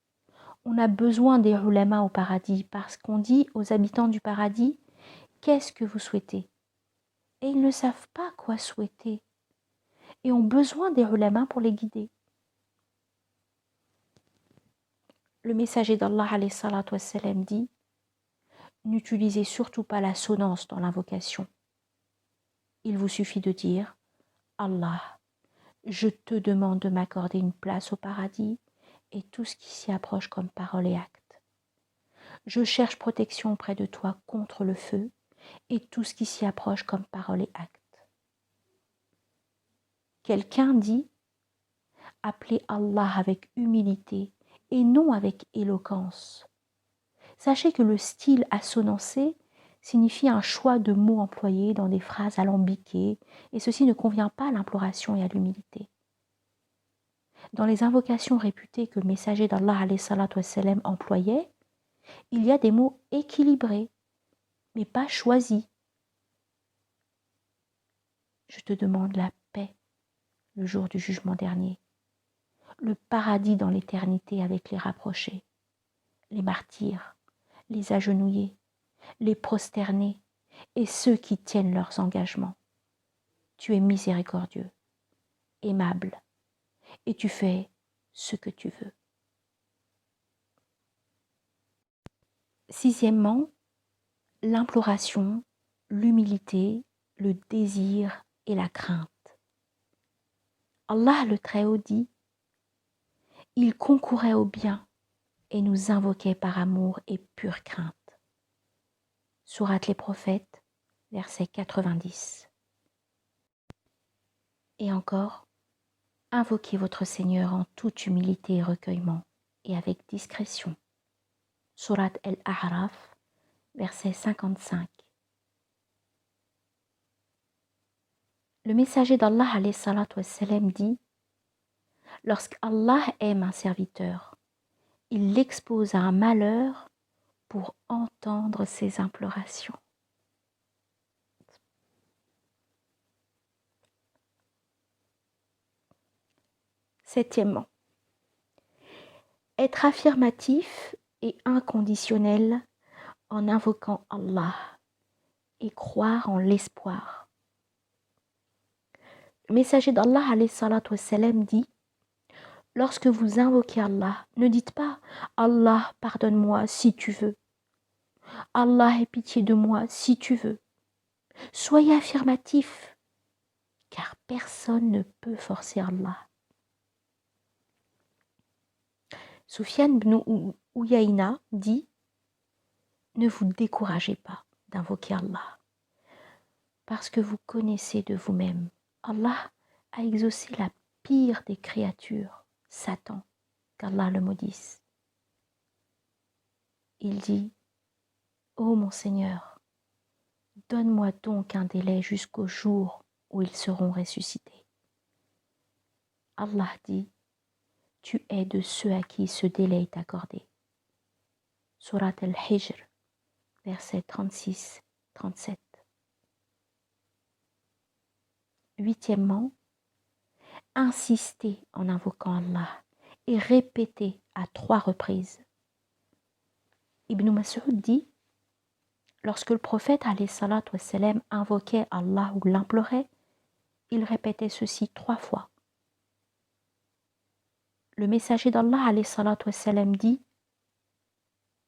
« On a besoin des ulama au paradis parce qu'on dit aux habitants du paradis « Qu'est-ce que vous souhaitez ?» Et ils ne savent pas quoi souhaiter et ont besoin des ulama pour les guider. Le messager d'Allah alayhi salatu wassalam dit « N'utilisez surtout pas l'assonance dans l'invocation. Il vous suffit de dire « Allah, je te demande de m'accorder une place au paradis et tout ce qui s'y approche comme parole et acte. Je cherche protection auprès de toi contre le feu et tout ce qui s'y approche comme parole et acte. » Quelqu'un dit « Appelez Allah avec humilité et non avec éloquence. » Sachez que le style assonancé signifie un choix de mots employés dans des phrases alambiquées et ceci ne convient pas à l'imploration et à l'humilité. Dans les invocations réputées que le messager d'Allah alayhi salatu wassalam employait, il y a des mots équilibrés, mais pas choisis. Je te demande la paix le jour du jugement dernier, le paradis dans l'éternité avec les rapprochés, les martyrs, les agenouillés, les prosternés et ceux qui tiennent leurs engagements. Tu es miséricordieux, aimable, et tu fais ce que tu veux. Sixièmement, l'imploration, l'humilité, le désir et la crainte. Allah le Très-Haut dit « Il concourait au bien et nous invoquait par amour et pure crainte. » Sourate les Prophètes, verset 90. Et encore, invoquez votre Seigneur en toute humilité et recueillement et avec discrétion. Sourate Al-A'raf, verset 55. Le messager d'Allah alayhi salatu wassalam dit « Lorsqu'Allah aime un serviteur, il l'expose à un malheur pour entendre ses implorations. » Septièmement, être affirmatif et inconditionnel en invoquant Allah et croire en l'espoir. Le messager d'Allah alayhi salatu wassalam dit « Lorsque vous invoquez Allah, ne dites pas « Allah, pardonne-moi si tu veux ». « Allah, aie pitié de moi si tu veux ». Soyez affirmatif, car personne ne peut forcer Allah. Soufiane ibn Uyayna dit « Ne vous découragez pas d'invoquer Allah, parce que vous connaissez de vous-même. Allah a exaucé la pire des créatures, Satan, qu'Allah le maudisse. » Il dit « Ô mon Seigneur, donne-moi donc un délai jusqu'au jour où ils seront ressuscités. » Allah dit « Tu es de ceux à qui ce délai est accordé. » Surat Al-Hijr, versets 36-37. Huitièmement, insister en invoquant Allah et répéter à 3 reprises. Ibn Mas'ud dit « Lorsque le prophète alayhi salatu wassalam invoquait Allah ou l'implorait, il répétait ceci 3 fois. Le messager d'Allah alayhi salatu wassalam dit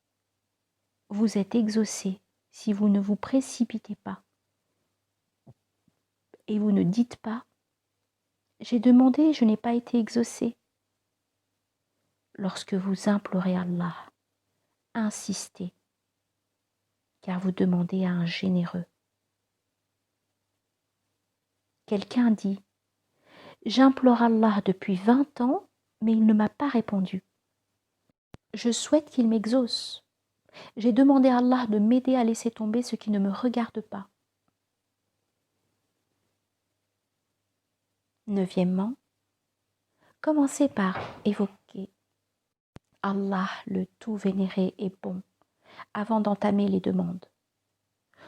« Vous êtes exaucés si vous ne vous précipitez pas et vous ne dites pas « J'ai demandé, je n'ai pas été exaucé ». Lorsque vous implorez Allah, insistez, car vous demandez à un généreux. Quelqu'un dit « J'implore Allah depuis 20 ans, mais il ne m'a pas répondu. Je souhaite qu'il m'exauce. J'ai demandé à Allah de m'aider à laisser tomber ce qui ne me regarde pas. Neuvièmement, commencez par évoquer Allah le tout vénéré et bon avant d'entamer les demandes.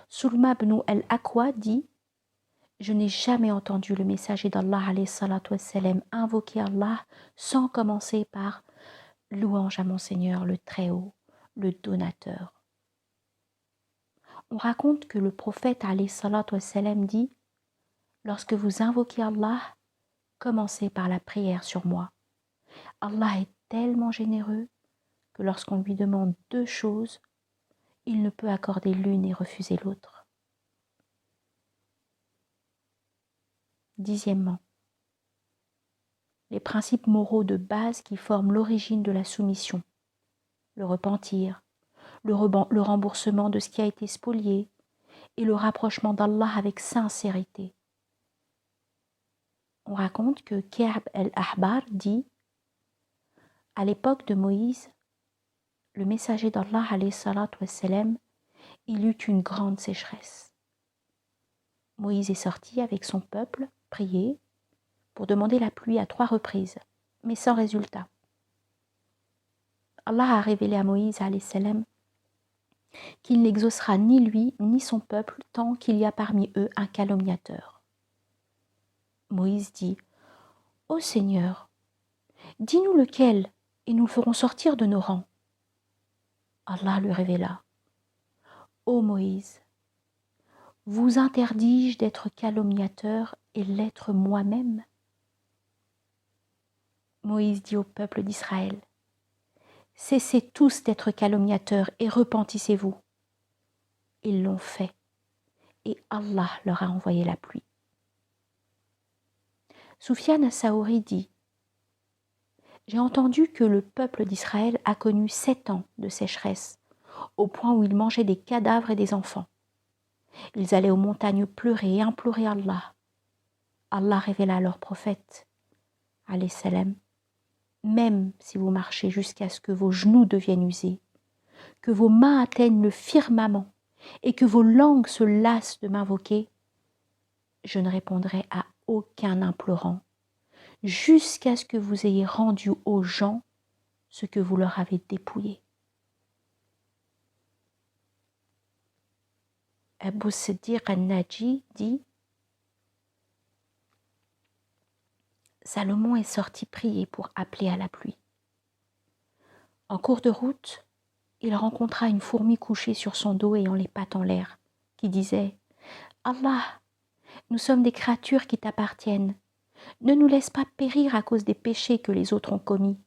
Sulma ibn al-Aqwa dit: je n'ai jamais entendu le messager d'Allah alayhi salatu wassalam invoquer Allah sans commencer par louange à mon Seigneur le Très-Haut, le Donateur. On raconte que le prophète alayhi salatu wassalam dit: lorsque vous invoquez Allah, commencez par la prière sur moi. Allah est tellement généreux que lorsqu'on lui demande deux choses, il ne peut accorder l'une et refuser l'autre. Dixièmement, les principes moraux de base qui forment l'origine de la soumission, le repentir, le remboursement de ce qui a été spolié et le rapprochement d'Allah avec sincérité. On raconte que Ka'b el-Ahbar dit: à l'époque de Moïse, le messager d'Allah alayhi salatu wassalam, il eut une grande sécheresse. Moïse est sorti avec son peuple prier pour demander la pluie à 3 reprises, mais sans résultat. Allah a révélé à Moïse alayhi salam qu'il n'exaucera ni lui ni son peuple tant qu'il y a parmi eux un calomniateur. Moïse dit: ô Seigneur, dis-nous lequel et nous le ferons sortir de nos rangs. Allah lui révéla: ô Moïse, vous interdis-je d'être calomniateur et l'être moi-même? Moïse dit au peuple d'Israël: cessez tous d'être calomniateurs et repentissez-vous. Ils l'ont fait et Allah leur a envoyé la pluie. Soufiane as-Saouri dit: j'ai entendu que le peuple d'Israël a connu 7 ans de sécheresse, au point où ils mangeaient des cadavres et des enfants. Ils allaient aux montagnes pleurer et implorer Allah. Allah révéla à leur prophète, alayhi salam: même si vous marchez jusqu'à ce que vos genoux deviennent usés, que vos mains atteignent le firmament et que vos langues se lassent de m'invoquer, je ne répondrai à aucun implorant, jusqu'à ce que vous ayez rendu aux gens ce que vous leur avez dépouillé. Abu Siddiq al-Naji dit: Salomon est sorti prier pour appeler à la pluie. En cours de route, il rencontra une fourmi couchée sur son dos ayant les pattes en l'air, qui disait: Allah, nous sommes des créatures qui t'appartiennent. Ne nous laisse pas périr à cause des péchés que les autres ont commis.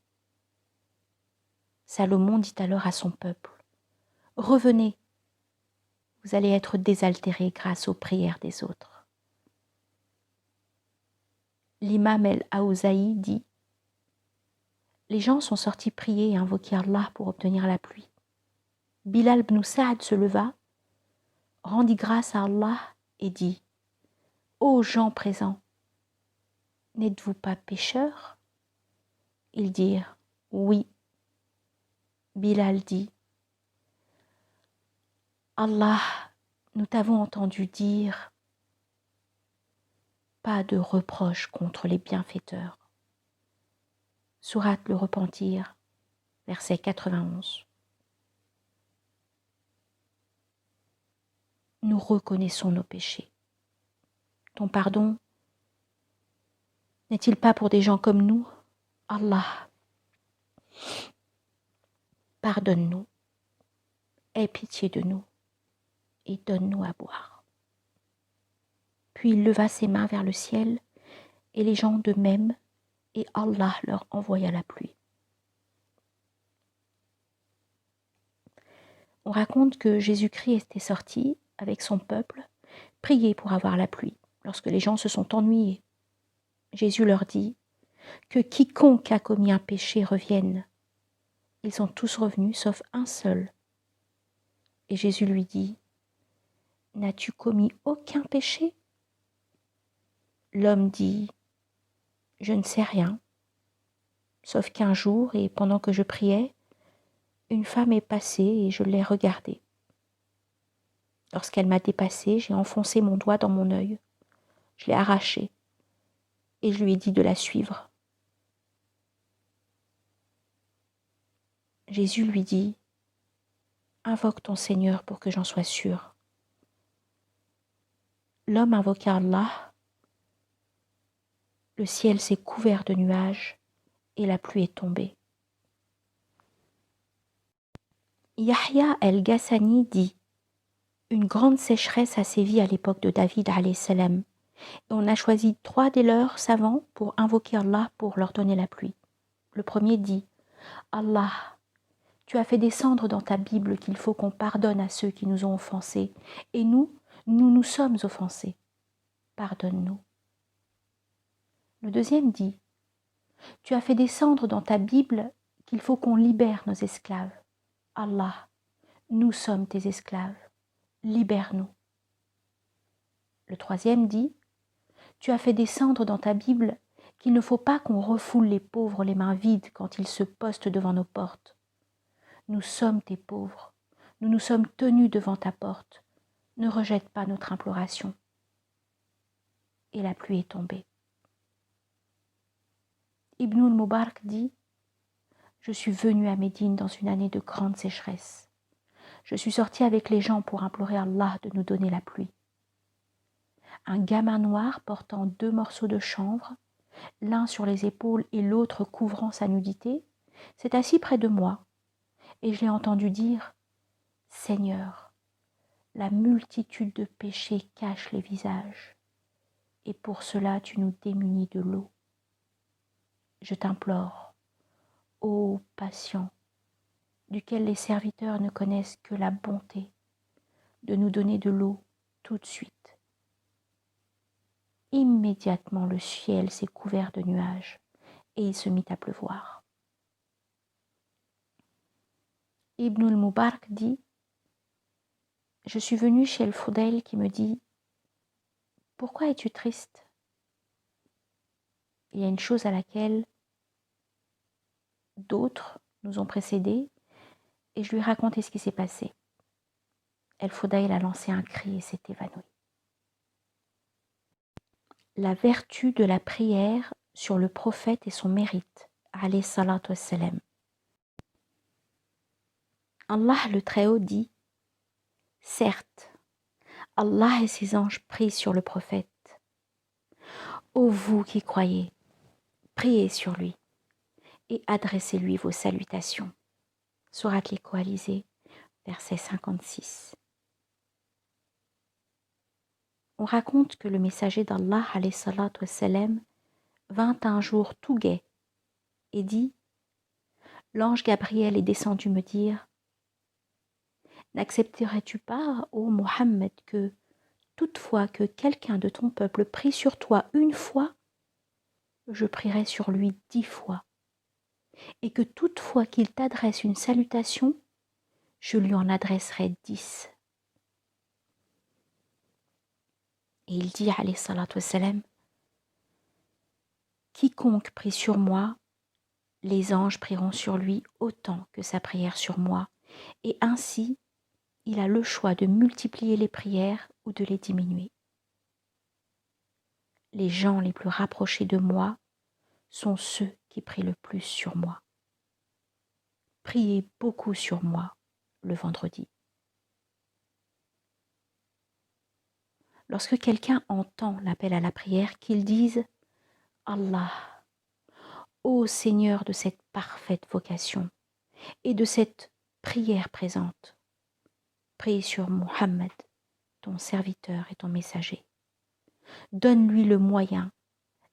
Salomon dit alors à son peuple: revenez, vous allez être désaltérés grâce aux prières des autres. L'imam el-Aouzaï dit: les gens sont sortis prier et invoquer Allah pour obtenir la pluie. Bilal ibn Sa'd se leva, rendit grâce à Allah et dit: ô gens présents, n'êtes-vous pas pécheurs? Ils dirent: oui. Bilal dit: Allah, nous t'avons entendu dire: pas de reproche contre les bienfaiteurs. Sourate le Repentir, verset 91. Nous reconnaissons nos péchés. Ton pardon n'est-il pas pour des gens comme nous? Allah, pardonne-nous, aie pitié de nous et donne-nous à boire. Puis il leva ses mains vers le ciel et les gens de même, et Allah leur envoya la pluie. On raconte que Jésus-Christ était sorti avec son peuple prier pour avoir la pluie lorsque les gens se sont ennuyés. Jésus leur dit que quiconque a commis un péché revienne. Ils sont tous revenus sauf un seul. Et Jésus lui dit: n'as-tu commis aucun péché? L'homme dit: je ne sais rien, sauf qu'un jour, et pendant que je priais, une femme est passée et je l'ai regardée. Lorsqu'elle m'a dépassée, j'ai enfoncé mon doigt dans mon œil. Je l'ai arraché et je lui ai dit de la suivre. Jésus lui dit, invoque ton Seigneur pour que j'en sois sûr. L'homme invoqua Allah. Le ciel s'est couvert de nuages et la pluie est tombée. Yahya el-Ghassani dit, une grande sécheresse a sévi à l'époque de David alayhi salam. Et on a choisi 3 des leurs savants pour invoquer Allah pour leur donner la pluie. Le premier dit, Allah, tu as fait descendre dans ta Bible qu'il faut qu'on pardonne à ceux qui nous ont offensés. Et nous nous sommes offensés. Pardonne-nous. Le deuxième dit, tu as fait descendre dans ta Bible qu'il faut qu'on libère nos esclaves. Allah, nous sommes tes esclaves. Libère-nous. Le troisième dit, tu as fait descendre dans ta Bible qu'il ne faut pas qu'on refoule les pauvres les mains vides quand ils se postent devant nos portes. Nous sommes tes pauvres, nous nous sommes tenus devant ta porte. Ne rejette pas notre imploration. Et la pluie est tombée. Ibn al-Mubarak dit, je suis venu à Médine dans une année de grande sécheresse. Je suis sorti avec les gens pour implorer Allah de nous donner la pluie. Un gamin noir portant 2 morceaux de chanvre, l'un sur les épaules et l'autre couvrant sa nudité, s'est assis près de moi, et je l'ai entendu dire, « Seigneur, la multitude de péchés cache les visages, et pour cela tu nous démunis de l'eau. Je t'implore, ô patient, duquel les serviteurs ne connaissent que la bonté, de nous donner de l'eau tout de suite. » Immédiatement le ciel s'est couvert de nuages et il se mit à pleuvoir. Ibn al-Mubarak dit, je suis venu chez le Fudayl qui me dit, pourquoi es-tu triste? Il y a une chose à laquelle d'autres nous ont précédés et je lui ai raconté ce qui s'est passé. El Fudayl a lancé un cri et s'est évanoui. La vertu de la prière sur le prophète et son mérite, alayhi salatu wassalam. Allah le Très-Haut dit, certes, Allah et ses anges prient sur le prophète. Ô vous qui croyez, priez sur lui et adressez-lui vos salutations. Sourate les Coalisés, verset 56. On raconte que le messager d'Allah, alayhi salatu wassalam, vint un jour tout gai et dit, l'ange Gabriel est descendu me dire, n'accepterais-tu pas, ô Mohammed, que toutefois que quelqu'un de ton peuple prie sur toi une fois, je prierai sur lui 10 fois, et que toutefois qu'il t'adresse une salutation, je lui en adresserai 10. Et il dit, alayhi salatu wassalam, quiconque prie sur moi, les anges prieront sur lui autant que sa prière sur moi, et ainsi, il a le choix de multiplier les prières ou de les diminuer. Les gens les plus rapprochés de moi sont ceux qui prient le plus sur moi. Priez beaucoup sur moi le vendredi. Lorsque quelqu'un entend l'appel à la prière, qu'il dise « Allah, ô Seigneur de cette parfaite vocation et de cette prière présente, prie sur Muhammad, ton serviteur et ton messager. Donne-lui le moyen,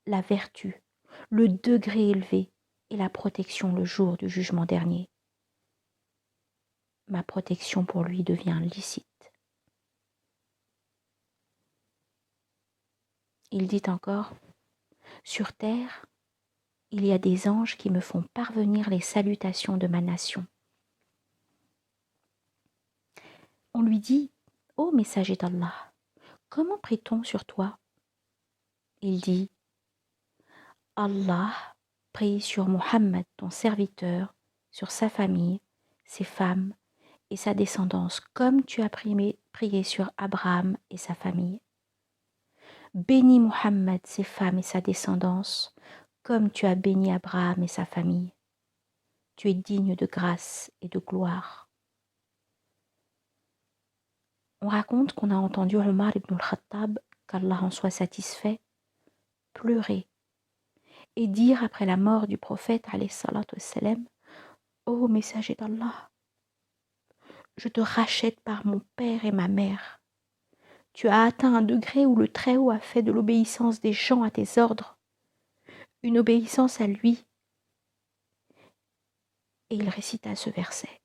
la vertu, le degré élevé et la protection le jour du jugement dernier. Ma protection pour lui devient licite. » Il dit encore, « Sur terre, il y a des anges qui me font parvenir les salutations de ma nation. » On lui dit, « Ô messager d'Allah, comment prie-t-on sur toi ?» Il dit, « Allah prie sur Muhammad, ton serviteur, sur sa famille, ses femmes et sa descendance, comme tu as prié sur Abraham et sa famille. Bénis Muhammad, ses femmes et sa descendance, comme tu as béni Abraham et sa famille. Tu es digne de grâce et de gloire. On raconte qu'on a entendu Omar ibn al-Khattab, qu'Allah en soit satisfait, pleurer et dire après la mort du prophète, alayhi salatu wassalam, ô messager d'Allah, je te rachète par mon père et ma mère. Tu as atteint un degré où le Très-Haut a fait de l'obéissance des gens à tes ordres une obéissance à lui. Et il récita ce verset.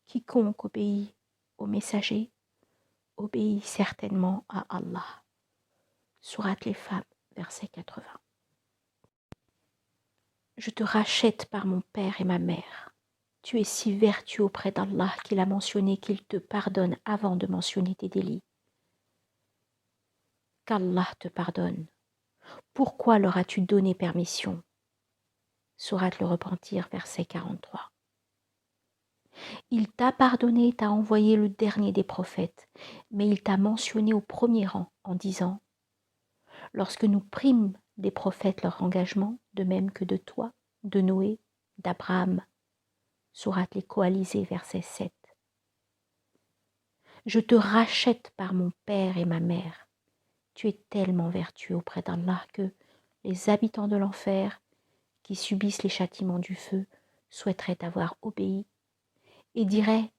Quiconque obéit au messager obéit certainement à Allah. Sourate les femmes, verset 80. Je te rachète par mon père et ma mère. Tu es si vertueux auprès d'Allah qu'il a mentionné qu'il te pardonne avant de mentionner tes délits. Qu'Allah te pardonne. Pourquoi leur as-tu donné permission? Sourate le repentir, verset 43. Il t'a pardonné et t'a envoyé le dernier des prophètes, mais il t'a mentionné au premier rang en disant « Lorsque nous prîmes des prophètes leur engagement, de même que de toi, de Noé, d'Abraham. » Sourate les coalisés, verset 7. Je te rachète par mon père et ma mère. Tu es tellement vertueux auprès d'Allah que les habitants de l'enfer, qui subissent les châtiments du feu, souhaiteraient t'avoir obéi et diraient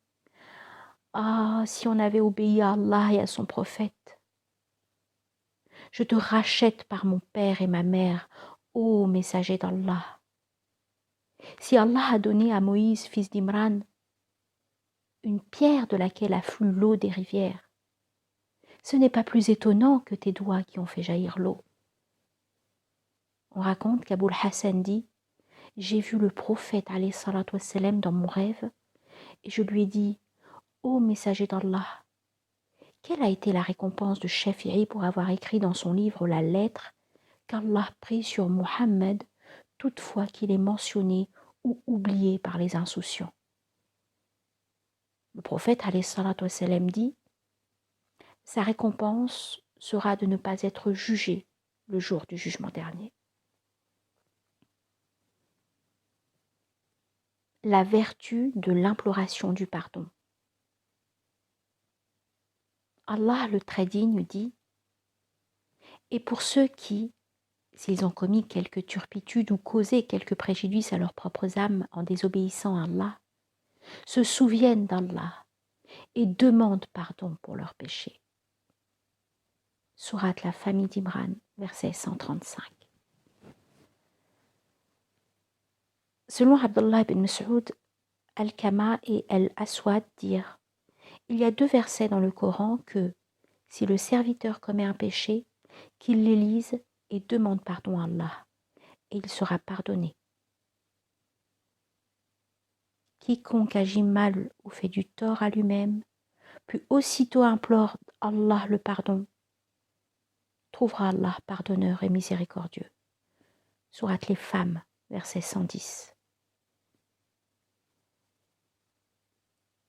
« Ah, si on avait obéi à Allah et à son prophète. Je te rachète par mon père et ma mère, ô messager d'Allah. Si Allah a donné à Moïse, fils d'Imran, une pierre de laquelle afflue l'eau des rivières, ce n'est pas plus étonnant que tes doigts qui ont fait jaillir l'eau. » On raconte qu'Aboul Hassan dit « J'ai vu le prophète alayhi salatu wassalam dans mon rêve et je lui ai dit « Ô messager d'Allah, quelle a été la récompense de Shafi'i pour avoir écrit dans son livre la lettre qu'Allah prie sur Muhammad toutefois qu'il est mentionné ou oublié par les insouciants ?» Le prophète alayhi salatu wassalam dit « Sa récompense sera de ne pas être jugé le jour du jugement dernier. » La vertu de l'imploration du pardon. Allah le très digne dit « Et pour ceux qui, s'ils ont commis quelque turpitude ou causé quelque préjudice à leurs propres âmes en désobéissant à Allah, se souviennent d'Allah et demandent pardon pour leurs péchés. » Sourate la famille d'Imran, verset 135. Selon Abdullah ibn Mas'ud, Al-Kama et Al-Aswad dirent « Il y a 2 versets dans le Coran que, si le serviteur commet un péché, qu'il les lise et demande pardon à Allah, et il sera pardonné. Quiconque agit mal ou fait du tort à lui-même, puis aussitôt implore Allah le pardon, trouvera Allah pardonneur et miséricordieux. » Sourate les femmes, verset 110.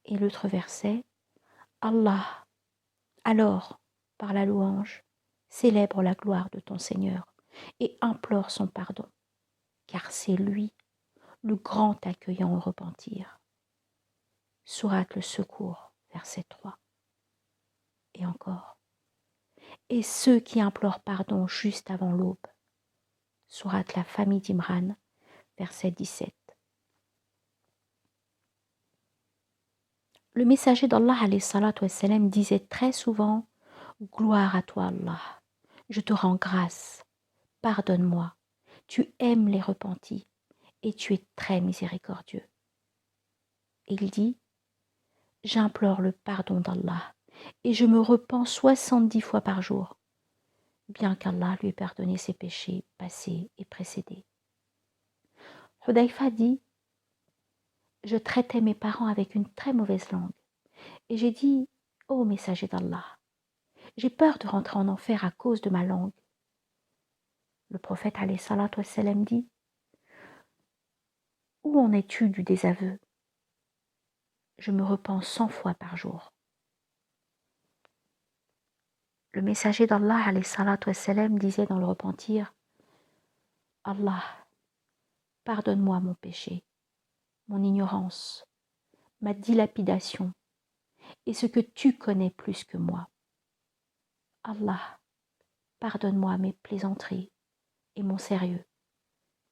Et l'autre verset, Allah, alors, par la louange, célèbre la gloire de ton Seigneur et implore son pardon, car c'est lui, le grand accueillant au repentir. Sourate le secours, verset 3. Et encore. Et ceux qui implorent pardon juste avant l'aube. Sourate la famille d'Imran, verset 17. Le messager d'Allah alayhi salatu wassalam disait très souvent « Gloire à toi Allah, je te rends grâce, pardonne-moi, tu aimes les repentis et tu es très miséricordieux. » Et il dit « J'implore le pardon d'Allah et je me repens 70 fois par jour, bien qu'Allah lui ait pardonné ses péchés passés et précédés. » Hudayfa dit « Je traitais mes parents avec une très mauvaise langue et j'ai dit « Ô messager d'Allah, j'ai peur de rentrer en enfer à cause de ma langue. » Le prophète alayhi salatu wassalam dit Où en es-tu du désaveu? Je me repens 100 fois par jour. Le messager d'Allah, alayhi salatu wassalam, disait dans le repentir, Allah, pardonne-moi mon péché, mon ignorance, ma dilapidation et ce que tu connais plus que moi. Allah, pardonne-moi mes plaisanteries et mon sérieux,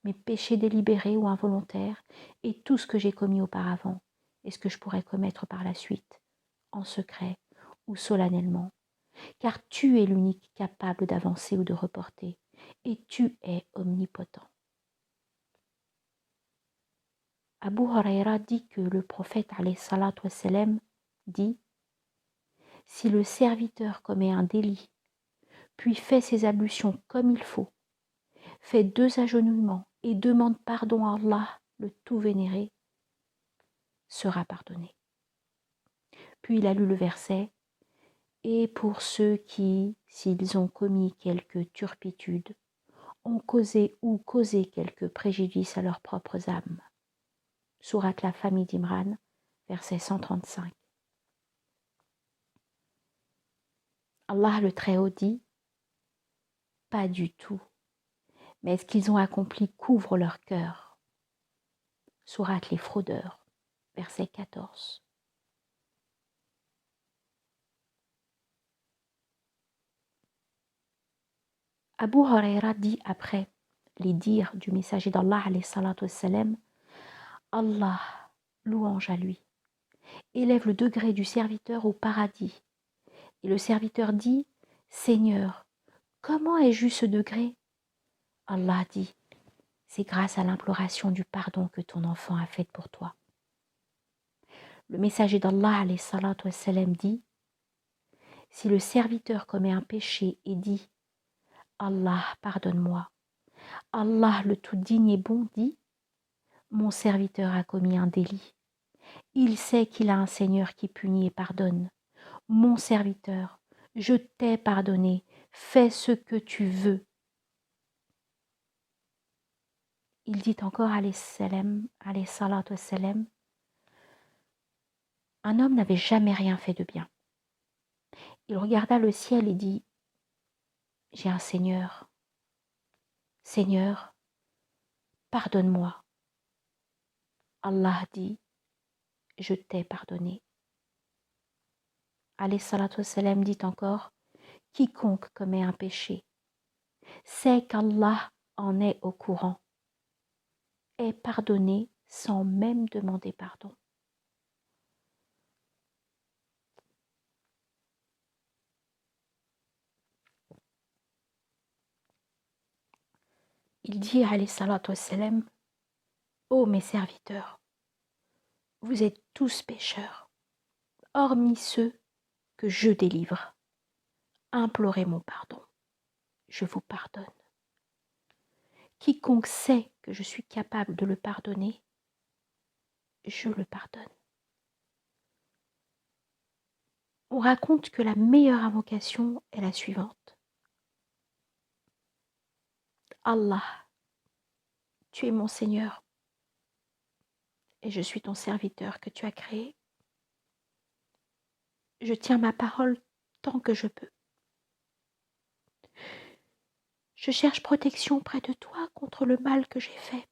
mes péchés délibérés ou involontaires et tout ce que j'ai commis auparavant et ce que je pourrais commettre par la suite, en secret ou solennellement, car tu es l'unique capable d'avancer ou de reporter, et tu es omnipotent. Abu Huraira dit que le prophète alayhi salatu wassalam dit « Si le serviteur commet un délit, puis fait ses ablutions comme il faut, fait 2 agenouillements et demande pardon à Allah, le tout vénéré, sera pardonné. » Puis il a lu le verset « Et pour ceux qui, s'ils ont commis quelque turpitude, ont causé ou causé quelque préjudice à leurs propres âmes. » Sourate la famille d'Imran, verset 135. Allah le Très-Haut dit « Pas du tout, mais ce qu'ils ont accompli couvre leur cœur. » Sourate les fraudeurs, verset 14. Abu Huraira dit après les dires du messager d'Allah alayhi salatu wassalam, Allah, louange à lui, élève le degré du serviteur au paradis. Et le serviteur dit, Seigneur, comment ai-je eu ce degré? Allah dit, c'est grâce à l'imploration du pardon que ton enfant a faite pour toi. Le messager d'Allah alayhi salatu wassalam dit, si le serviteur commet un péché et dit, Allah, pardonne-moi, Allah le tout digne et bon dit, mon serviteur a commis un délit. Il sait qu'il a un Seigneur qui punit et pardonne. Mon serviteur, je t'ai pardonné, fais ce que tu veux. Il dit encore, alayhi salatu wassalam, un homme n'avait jamais rien fait de bien. Il regarda le ciel et dit, j'ai un Seigneur. Seigneur, pardonne-moi. Allah dit, je t'ai pardonné. Alayhi salatu wassalam dit encore, quiconque commet un péché, sait qu'Allah en est au courant, est pardonné sans même demander pardon. Il dit, alayhi salatu wassalam, ô mes serviteurs, vous êtes tous pécheurs, hormis ceux que je délivre. Implorez mon pardon, je vous pardonne. Quiconque sait que je suis capable de le pardonner, je le pardonne. On raconte que la meilleure invocation est la suivante. Allah, tu es mon Seigneur et je suis ton serviteur que tu as créé. Je tiens ma parole tant que je peux. Je cherche protection près de toi contre le mal que j'ai fait.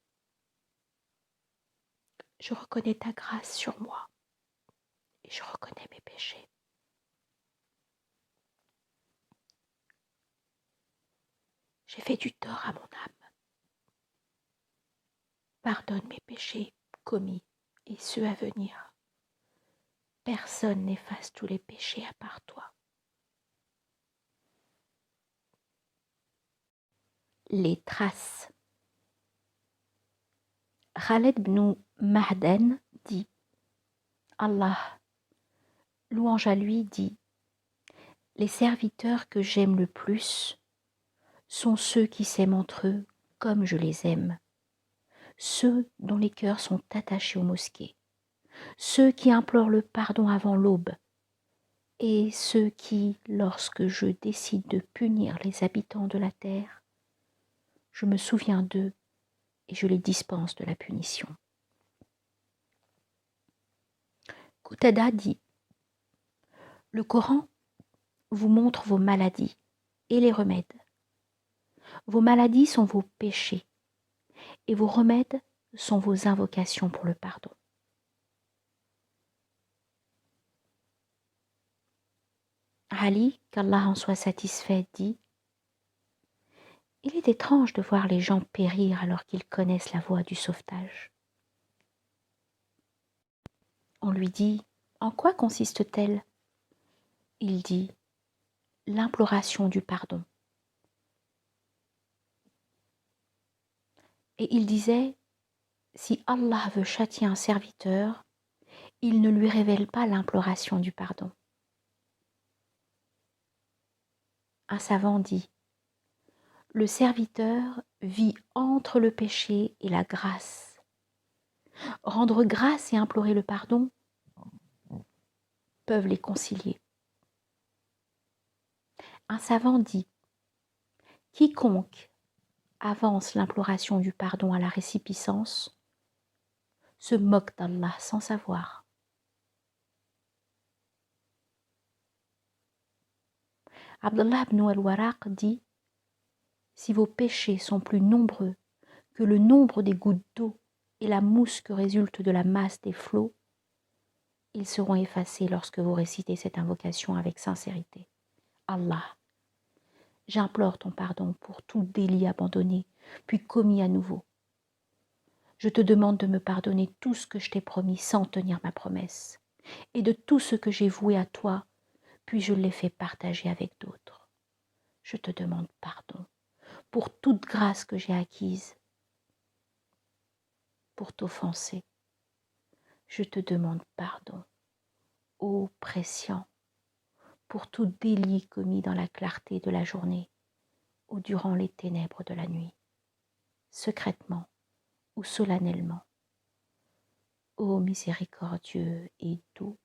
Je reconnais ta grâce sur moi et je reconnais mes péchés. J'ai fait du tort à mon âme. Pardonne mes péchés commis et ceux à venir. Personne n'efface tous les péchés à part toi. Les traces. Khaled ibn Mahden dit, Allah, louange à lui, dit, les serviteurs que j'aime le plus sont ceux qui s'aiment entre eux comme je les aime, ceux dont les cœurs sont attachés aux mosquées, ceux qui implorent le pardon avant l'aube, et ceux qui, lorsque je décide de punir les habitants de la terre, je me souviens d'eux et je les dispense de la punition. Qatada dit: le Coran vous montre vos maladies et les remèdes. Vos maladies sont vos péchés et vos remèdes sont vos invocations pour le pardon. Ali, qu'Allah en soit satisfait, dit: il est étrange de voir les gens périr alors qu'ils connaissent la voie du sauvetage. On lui dit: en quoi consiste-t-elle? Il dit: l'imploration du pardon. Et il disait: si Allah veut châtier un serviteur, il ne lui révèle pas l'imploration du pardon. Un savant dit: le serviteur vit entre le péché et la grâce. Rendre grâce et implorer le pardon peuvent les concilier. Un savant dit: quiconque avance l'imploration du pardon à la résipiscence se moque d'Allah sans savoir. Abdullah ibn al-Waraq dit: si vos péchés sont plus nombreux que le nombre des gouttes d'eau et la mousse que résulte de la masse des flots, ils seront effacés lorsque vous récitez cette invocation avec sincérité. Allah, j'implore ton pardon pour tout délit abandonné, puis commis à nouveau. Je te demande de me pardonner tout ce que je t'ai promis sans tenir ma promesse, et de tout ce que j'ai voué à toi, puis je l'ai fait partager avec d'autres. Je te demande pardon pour toute grâce que j'ai acquise. Pour t'offenser, je te demande pardon, ô prescient, pour tout délit commis dans la clarté de la journée ou durant les ténèbres de la nuit, secrètement ou solennellement. Ô miséricordieux et doux.